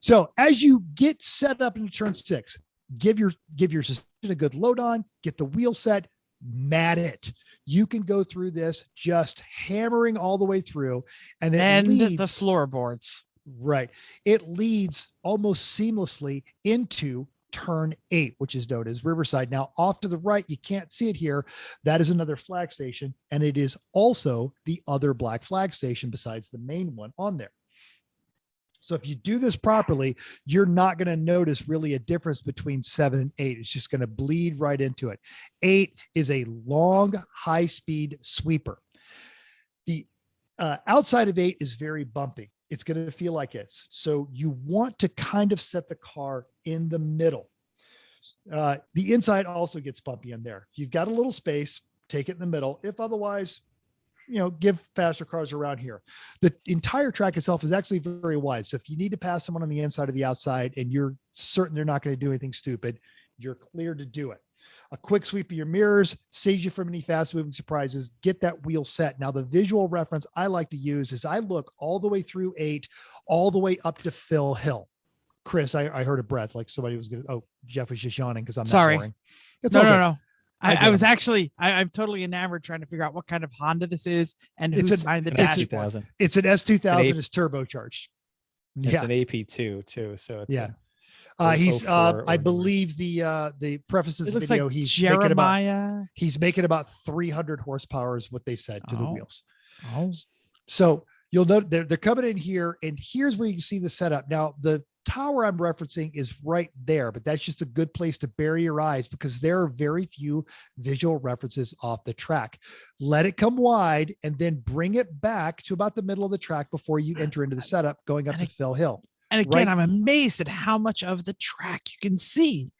So as you get set up into turn 6, give your suspension a good load on, get the wheel set, mat it. You can go through this just hammering all the way through, and then the floorboards. Right. It leads almost seamlessly into turn 8, which is known as Riverside. Now, off to the right, you can't see it here. That is another flag station, and it is also the other black flag station besides the main one on there. So if you do this properly, you're not going to notice really a difference between 7 and 8. It's just going to bleed right into it. 8 is a long, high-speed sweeper. The outside of 8 is very bumpy. It's going to feel like it's. So you want to kind of set the car in the middle. The inside also gets bumpy in there. If you've got a little space, take it in the middle. If otherwise, give faster cars around here. The entire track itself is actually very wide. So if you need to pass someone on the inside or the outside and you're certain they're not going to do anything stupid, you're clear to do it. A quick sweep of your mirrors saves you from any fast moving surprises. Get that wheel set. Now, the visual reference I like to use is I look all the way through 8, all the way up to Phil Hill. Chris, I heard a breath like somebody was going to, Jeff was just yawning because I'm sorry. Not boring. No. I was actually, I'm totally enamored trying to figure out what kind of Honda this is and who signed the dashboard. It's an S2000. It's turbocharged. It's an AP2 too. So it's he's I believe the preface of the video, like he's Jeremiah. Making about 300 horsepower is what they said to the wheels. Oh. So you'll note they're coming in here, and here's where you can see the setup. Now, the tower I'm referencing is right there, but that's just a good place to bury your eyes because there are very few visual references off the track. Let it come wide and then bring it back to about the middle of the track before you enter into the setup going up to Phil Hill. And again, I'm amazed at how much of the track you can see.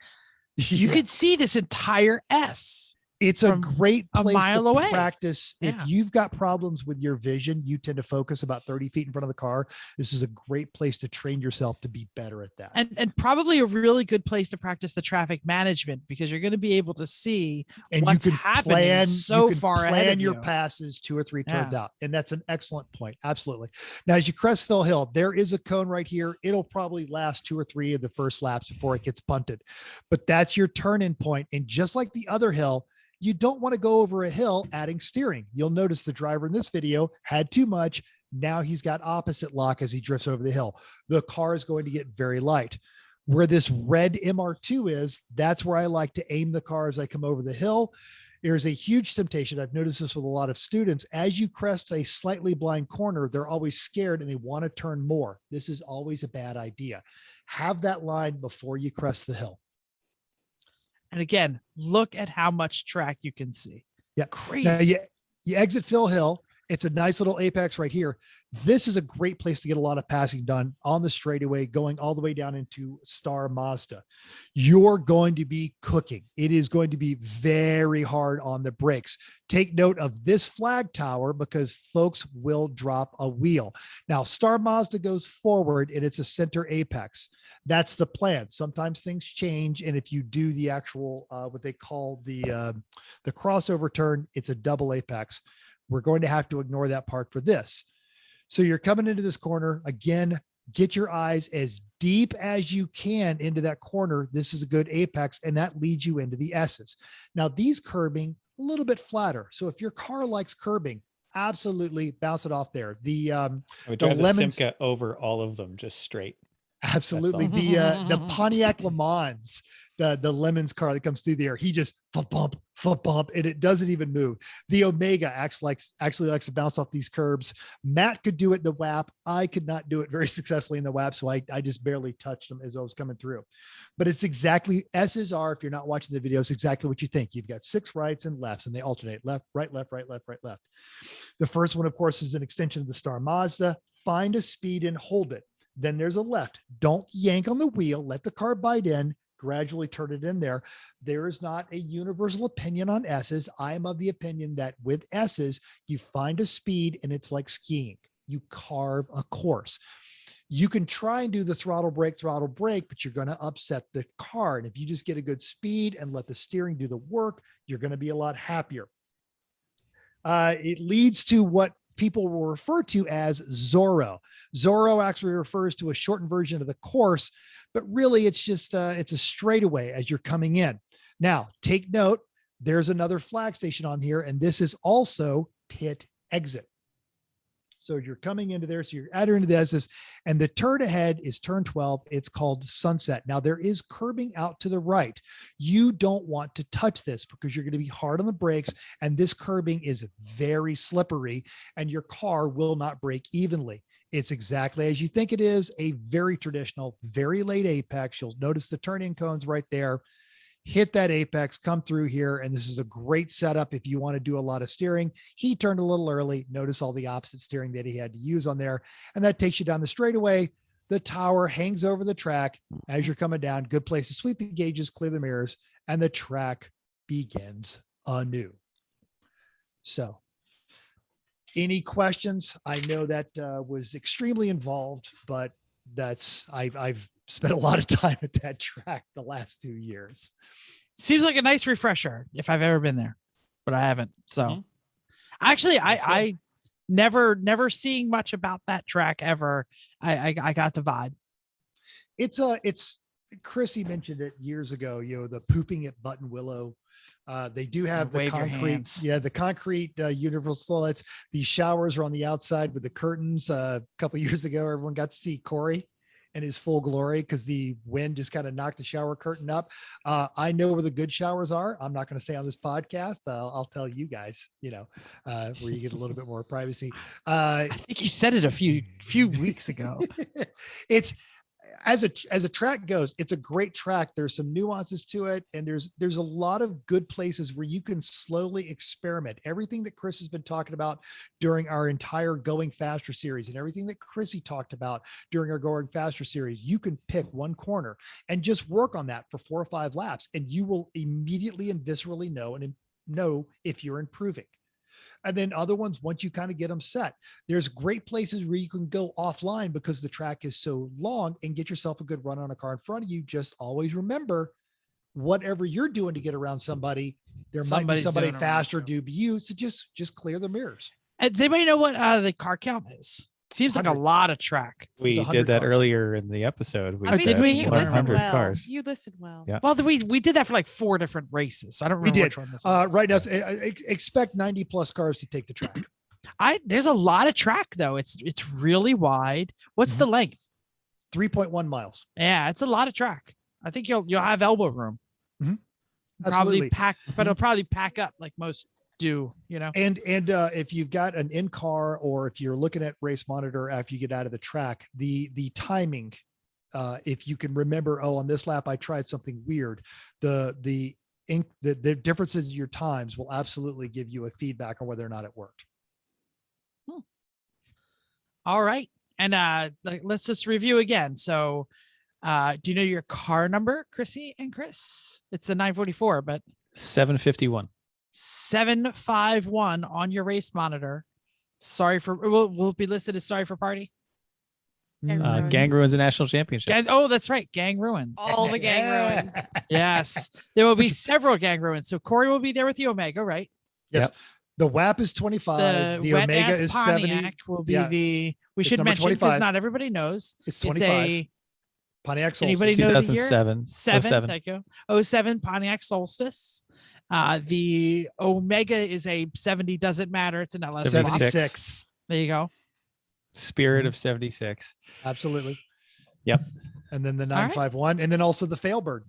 You can see this entire S. It's a great place to practice. If you've got problems with your vision, you tend to focus about 30 feet in front of the car. This is a great place to train yourself to be better at that. And probably a really good place to practice the traffic management because you're going to be able to see what's happening so far ahead of you. Plan your passes 2 or 3 turns out. And that's an excellent point. Absolutely. Now, as you crest Phil Hill, there is a cone right here. It'll probably last 2 or 3 of the first laps before it gets punted. But that's your turn-in point. And just like the other hill, you don't want to go over a hill adding steering. You'll notice the driver in this video had too much. Now he's got opposite lock as he drifts over the hill. The car is going to get very light. Where this red MR2 is, that's where I like to aim the car as I come over the hill. There's a huge temptation. I've noticed this with a lot of students. As you crest a slightly blind corner, they're always scared and they want to turn more. This is always a bad idea. Have that line before you crest the hill. And again, look at how much track you can see. Yeah. Crazy. Now you exit Phil Hill. It's a nice little apex right here. This is a great place to get a lot of passing done on the straightaway, going all the way down into Star Mazda. You're going to be cooking. It is going to be very hard on the brakes. Take note of this flag tower because folks will drop a wheel. Now, Star Mazda goes forward and it's a center apex. That's the plan. Sometimes things change. And if you do the actual, what they call the crossover turn, it's a double apex. We're going to have to ignore that part for this. So you're coming into this corner again, get your eyes as deep as you can into that corner. This is a good apex and that leads you into the S's. Now these curbing a little bit flatter. So if your car likes curbing, absolutely bounce it off there. I would drive the Simca over all of them just straight. Absolutely. The Pontiac Le Mans, the Lemons car that comes through the air, he just foot bump, and it doesn't even move. The Omega actually likes to bounce off these curbs. Matt could do it in the WAP. I could not do it very successfully in the WAP, so I just barely touched them as I was coming through. But it's exactly S's are, if you're not watching the videos, exactly what you think. You've got 6 rights and lefts, and they alternate left, right, left, right, left, right, left. The first one, of course, is an extension of the Star Mazda. Find a speed and hold it. Then there's a left. Don't yank on the wheel. Let the car bite in. Gradually turn it in there. There is not a universal opinion on S's. I am of the opinion that with S's, you find a speed and it's like skiing. You carve a course. You can try and do the throttle brake, but you're going to upset the car. And if you just get a good speed and let the steering do the work, you're going to be a lot happier. It leads to what people will refer to as Zorro. Zorro actually refers to a shortened version of the course, but really it's just it's a straightaway as you're coming in. Now, take note, there's another flag station on here, and this is also pit exit. So you're coming into there, so you're entering into this, and the turn ahead is turn 12. It's called Sunset. Now there is curbing out to the right. You don't want to touch this because you're going to be hard on the brakes, and this curbing is very slippery, and your car will not brake evenly. It's exactly as you think it is, a very traditional, very late apex. You'll notice the turn-in cones right there. Hit that apex, come through here, and this is a great setup if you want to do a lot of steering. He turned a little early. Notice all the opposite steering that he had to use on there, and that takes you down the straightaway. The tower hangs over the track as you're coming down. Good place to sweep the gauges, clear the mirrors, and the track begins anew. So, any questions? I know that was extremely involved, but I've spent a lot of time at that track the last 2 years. Seems like a nice refresher if I've ever been there, but I haven't. So actually, I never seeing much about that track ever. I got the vibe. It's Chrissy mentioned it years ago, the pooping at Button Willow. They do have the concrete, the concrete universal toilets. These showers are on the outside with the curtains. A couple years ago, everyone got to see Corey in his full glory because the wind just kind of knocked the shower curtain up. I know where the good showers are. I'm not going to say on this podcast. I'll tell you guys, where you get a little bit more privacy. I think you said it a few weeks ago. It's as a track goes, it's a great track. There's some nuances to it, and there's a lot of good places where you can slowly experiment. Everything that Chris has been talking about during our entire Going Faster series, and everything that Chrissy talked about during our Going Faster series, you can pick one corner and just work on that for 4 or 5 laps, and you will immediately and viscerally know if you're improving. And then other ones, once you kind of get them set, there's great places where you can go offline because the track is so long and get yourself a good run on a car in front of you. Just always remember, whatever you're doing to get around somebody, there might be somebody faster to you. So just clear the mirrors. Does anybody know what the car count is? Seems 100. like a lot of track. We did that earlier in the episode. Oh, did we? You 100 listened well. cars. You listened well. Yeah. Well, we did that for like 4 different races. So I don't remember which one this was. Right now, expect 90 plus cars to take the track. There's a lot of track though. It's really wide. What's the length? 3.1 miles. Yeah, it's a lot of track. I think you'll have elbow room. Absolutely. Probably pack, but it'll probably pack up like most do, And if you've got an in-car, or if you're looking at Race Monitor after you get out of the track, the timing, if you can remember, on this lap I tried something weird, the differences in your times will absolutely give you a feedback on whether or not it worked. All right. And let's just review again. So do you know your car number, Chrissy and Chris? It's the 944, but 751. 751 on your Race Monitor. Will be listed as sorry for party. Gang Ruins the National Championship. That's right. Gang Ruins. All the gang ruins. Yes. There will be several gang ruins. So Corey will be there with the Omega, right? Yes. Yep. The WAP is 25. The Omega is Pontiac 70. will be we should number mention because 25. not everybody knows. It's 25. Pontiac Solstice. Anybody know the year? 2007. 7. Thank you. 07 Pontiac Solstice. The Omega is a 70. Doesn't matter. It's an LS. 76. There you go. Spirit of 76. Absolutely. Yep. And then the 951, and then also the Failbird.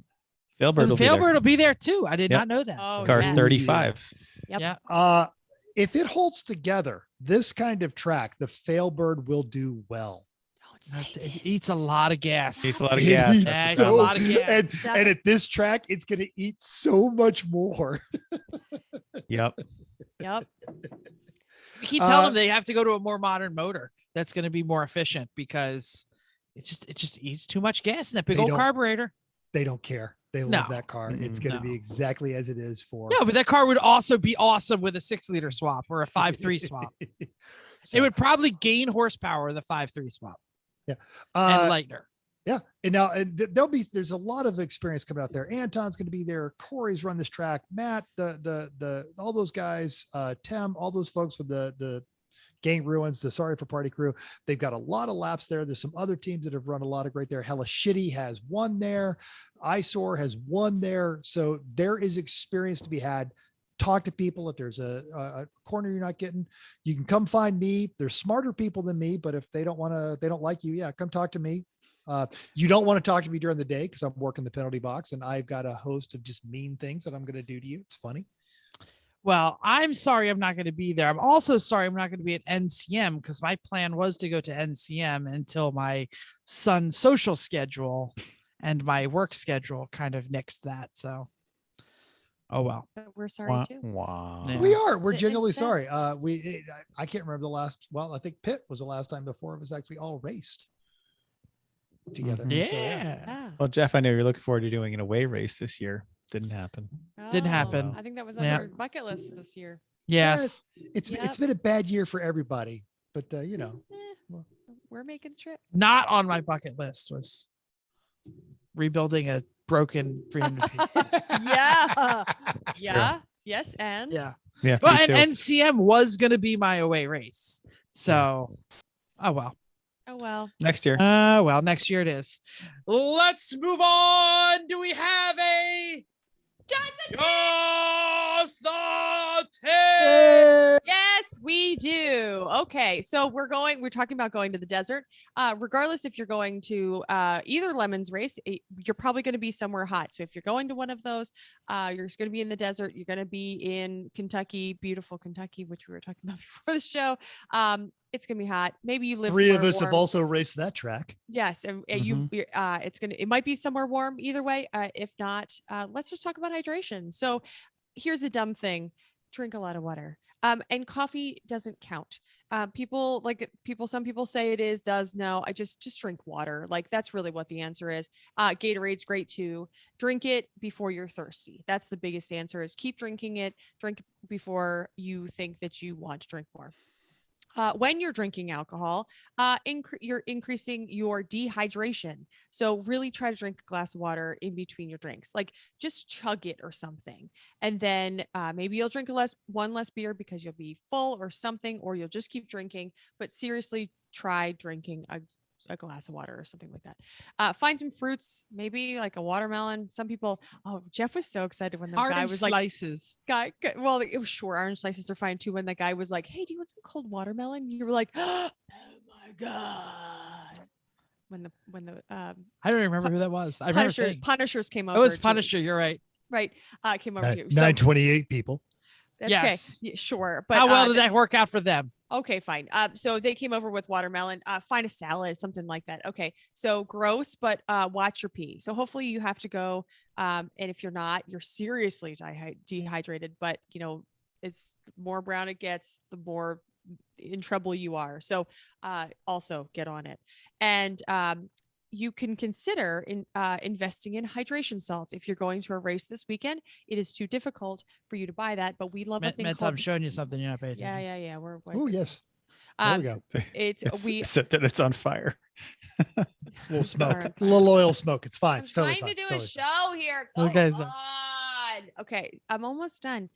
Failbird will be there too. I did not know that. Oh, Car yes. 35. Yep. Yeah. If it holds together, this kind of track, the Failbird will do well. Don't say It this. eats a lot of gas. Eats a lot of It gas. eats Yeah, That's it's the a problem. lot of gas. And at this track, it's going to eat so much more. Yep. Yep. We keep telling them they have to go to a more modern motor that's going to be more efficient because it just eats too much gas in that big They old don't- carburetor. They don't care. They No. love that car. It's going to be exactly as it is for. No, but that car would also be awesome with a 6-liter swap or a 5.3 swap. So, It would probably gain horsepower with a 5.3 swap. and lighter. Yeah. And now there's a lot of experience coming out there. Anton's going to be there. Corey's run this track. Matt, all those guys, Tim, all those folks with the Gang Ruins, the Sorry for Party crew. They've got a lot of laps there. There's some other teams that have run a lot of great there. Hella Shitty has won there. Eyesore has won there. So there is experience to be had. Talk to people. If there's a corner you're not getting, you can come find me. There's smarter people than me, but if they don't like you, yeah, come talk to me. You don't want to talk to me during the day because I'm working the penalty box and I've got a host of just mean things that I'm going to do to you. It's funny. Well, I'm sorry I'm not going to be there. I'm also sorry I'm not going to be at NCM because my plan was to go to NCM until my son's social schedule and my work schedule kind of nixed that. So, oh well. We're sorry too. Wow. Yeah. We're genuinely Instead- sorry. I can't remember the last, well, I think Pitt was the last time before it was actually all raced together. Mhm. Yeah. So, Yeah. Well, Jeff, I know you're looking forward to doing an away race this year. Didn't happen. Didn't happen. I think that was on Yeah. your bucket list this year. Yes. It's Yep. been a bad year for everybody, but Eh, we're making the trip. Not on my bucket list was rebuilding a broken 300 feet. Yeah. It's true. Yeah. Yes. And Yeah. Yeah. Well, me too. and NCM was going to be my away race. So, oh well. oh well. Next year. Well, next year it is. Let's move on. Do we have a Just the Tip? Yes, we do. Okay, so we're talking about going to the desert. Regardless if you're going to either Lemons race, you're probably going to be somewhere hot. So if you're going to one of those, you're going to be in the desert. You're going to be in Kentucky, beautiful Kentucky, which we were talking about before the show. It's going to be hot. Maybe you live Three of somewhere us have warm. also raced that track. Yes, and it might be somewhere warm either way. If not, let's just talk about hydration. So here's a dumb thing: drink a lot of water. And coffee doesn't count. Some people say it is, does. No, I just drink water. Like that's really what the answer is. Gatorade's great too. Drink it before you're thirsty. That's the biggest answer: is keep drinking it. Drink before you think that you want to drink more. When you're drinking alcohol, you're increasing your dehydration. So really try to drink a glass of water in between your drinks, like just chug it or something. And then maybe you'll drink one less beer because you'll be full or something, or you'll just keep drinking. But seriously, try drinking a glass of water or something like that. Find some fruits, maybe like a watermelon. Some people, Jeff was so excited when the guy Orange was like, slices. well, it was sure orange slices are fine too. When the guy was like, "Hey, do you want some cold watermelon?" You were like, "Oh my god!" When the I don't even remember who that was. I remember saying Punishers came over. it was to- Punisher. You're right. right? Came over to you. So 928 people. that's Yes. okay. Yeah, sure. But How well did that work out for them? okay, fine. So they came over with watermelon. Find a salad, something like that. Okay. So gross, but watch your pee. So hopefully you have to go. And if you're not, you're seriously dehydrated. But it's the more brown it gets, the more in trouble you are. So also get on it. And you can consider investing in hydration salts. If you're going to a race this weekend, it is too difficult for you to buy that, but we love a thing I'm called. showing you something you're not paying attention. Yeah. We're Oh, yes. There we go. It's we Except that it's on fire. A little smoke, Burn. a little oil smoke. It's fine. I'm It's totally trying fine. to It's do a totally fine. show here. Come Okay, so- on. Okay, I'm almost done.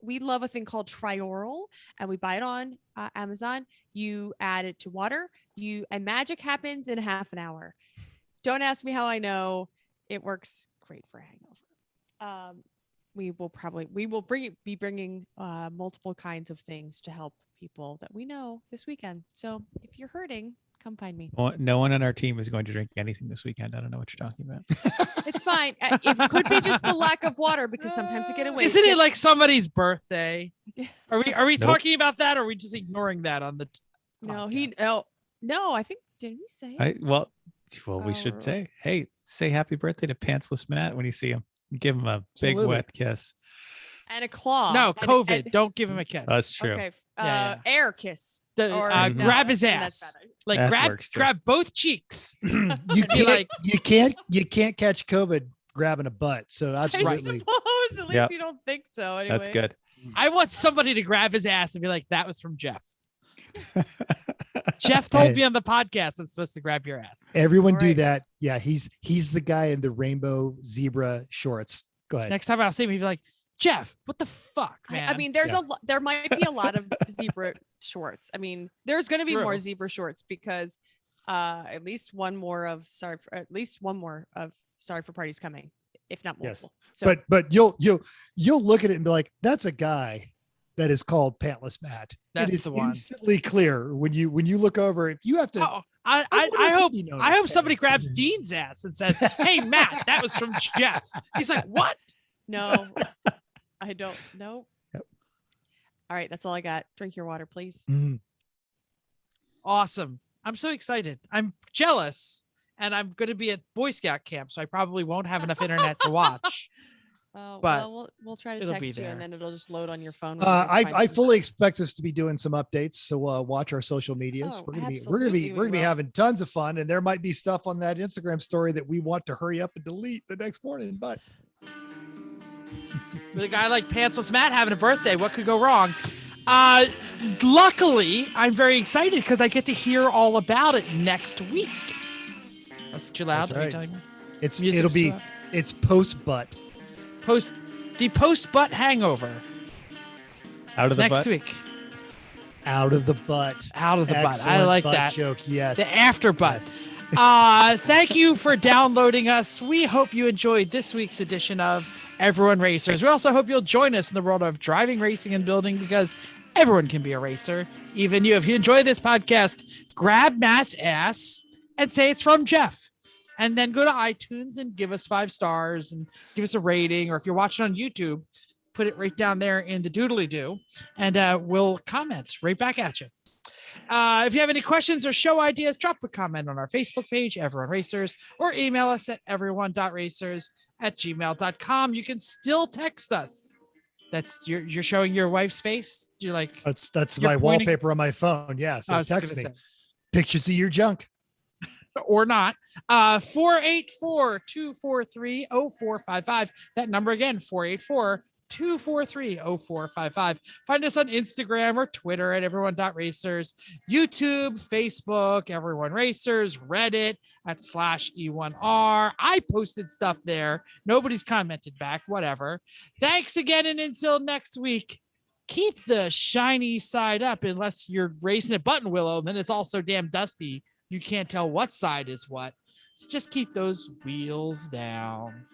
We love a thing called Trioral, and we buy it on Amazon. You add it to water, and magic happens in half an hour. Don't ask me how I know. It works great for hangover. We will be bringing multiple kinds of things to help people that we know this weekend. So if you're hurting, come find me. No one on our team is going to drink anything this weekend. I don't know what you're talking about. It's fine. It could be just the lack of water because sometimes you get away. Isn't it like somebody's birthday? Yeah. Are we Nope. talking about that, or are we just ignoring that on the? No, podcast? no. I think did we say? it? Well, we Oh. should say happy birthday to Pantsless Matt when you see him. Give him a big Absolutely. wet kiss. And a claw. No, And- COVID. and- Don't give him a kiss. That's true. Okay. Yeah, Air kiss. Or Mhm. grab his that's ass. better. Like That works, too. grab both cheeks. you Be can't, like- you can't catch COVID grabbing a butt. So I absolutely. suppose at least Yep. you don't think so. Anyway. That's good. I want somebody to grab his ass and be like, "That was from Jeff." Jeff told Hey. me on the podcast I'm supposed to grab your ass. Everyone do Alright. that. Yeah, he's the guy in the rainbow zebra shorts. Go ahead. Next time I'll see him, he'll be like, Jeff, what the fuck, man? I mean, there's Yeah. there might be a lot of zebra shorts. I mean, there's going to be more True. zebra shorts because at least one more of Sorry for Parties coming, if not Yes. multiple. So But you'll look at it and be like, that's a guy that is called Pantless Matt. That's it is the one. instantly clear when you look over. If you have to, Oh, I wonder if hope he knows. I hope somebody grabs Dean's ass and says, "Hey, Matt, that was from Jeff." He's like, "What?" no, I don't know. Yep. All right, that's all I got. Drink your water, please. Mm, Awesome! I'm so excited. I'm jealous, and I'm going to be at Boy Scout camp, so I probably won't have enough internet to watch. Oh, But well, we'll try to it'll be text you, there. and then it'll just load on your phone. when you're I finding- fully expect us to be doing some updates. So watch our social medias. Oh, we're gonna be absolutely we will. having tons of fun, and there might be stuff on that Instagram story that we want to hurry up and delete the next morning. But With a guy like Pantsless Matt having a birthday, what could go wrong? Luckily, I'm very excited because I get to hear all about it next week. That's too loud. That's Are you right. telling me? it's Music's it'll too be loud? it's post butt. post butt hangover Out of the next butt. week. Out of the butt. Out of the butt. I Excellent like butt that. joke. Yes. The after butt. Thank you for downloading us. We hope you enjoyed this week's edition of Everyone Racers. We also hope you'll join us in the world of driving, racing, and building because everyone can be a racer, even you. If you enjoy this podcast, grab Matt's ass and say it's from Jeff. And then go to iTunes and give us 5 stars and give us a rating. Or if you're watching on YouTube, put it right down there in the doodly doo, and we'll comment right back at you. If you have any questions or show ideas, drop a comment on our Facebook page, Everyone Racers, or email us at everyone.racers@gmail.com. You can still text us. That's you're showing your wife's face. You're like, That's You're my pointing- wallpaper on my phone. Yeah. I So was just text me gonna pictures of your junk. say, or not. 484-243-0455. That number again, 484-243-0455. Find us on Instagram or Twitter at everyone.racers, YouTube, Facebook, Everyone Racers, Reddit at /E1R. I posted stuff there. Nobody's commented back, whatever. Thanks again. And until next week, keep the shiny side up unless you're racing at Button Willow. Then it's all so damn dusty. You can't tell what side is what. So just keep those wheels down.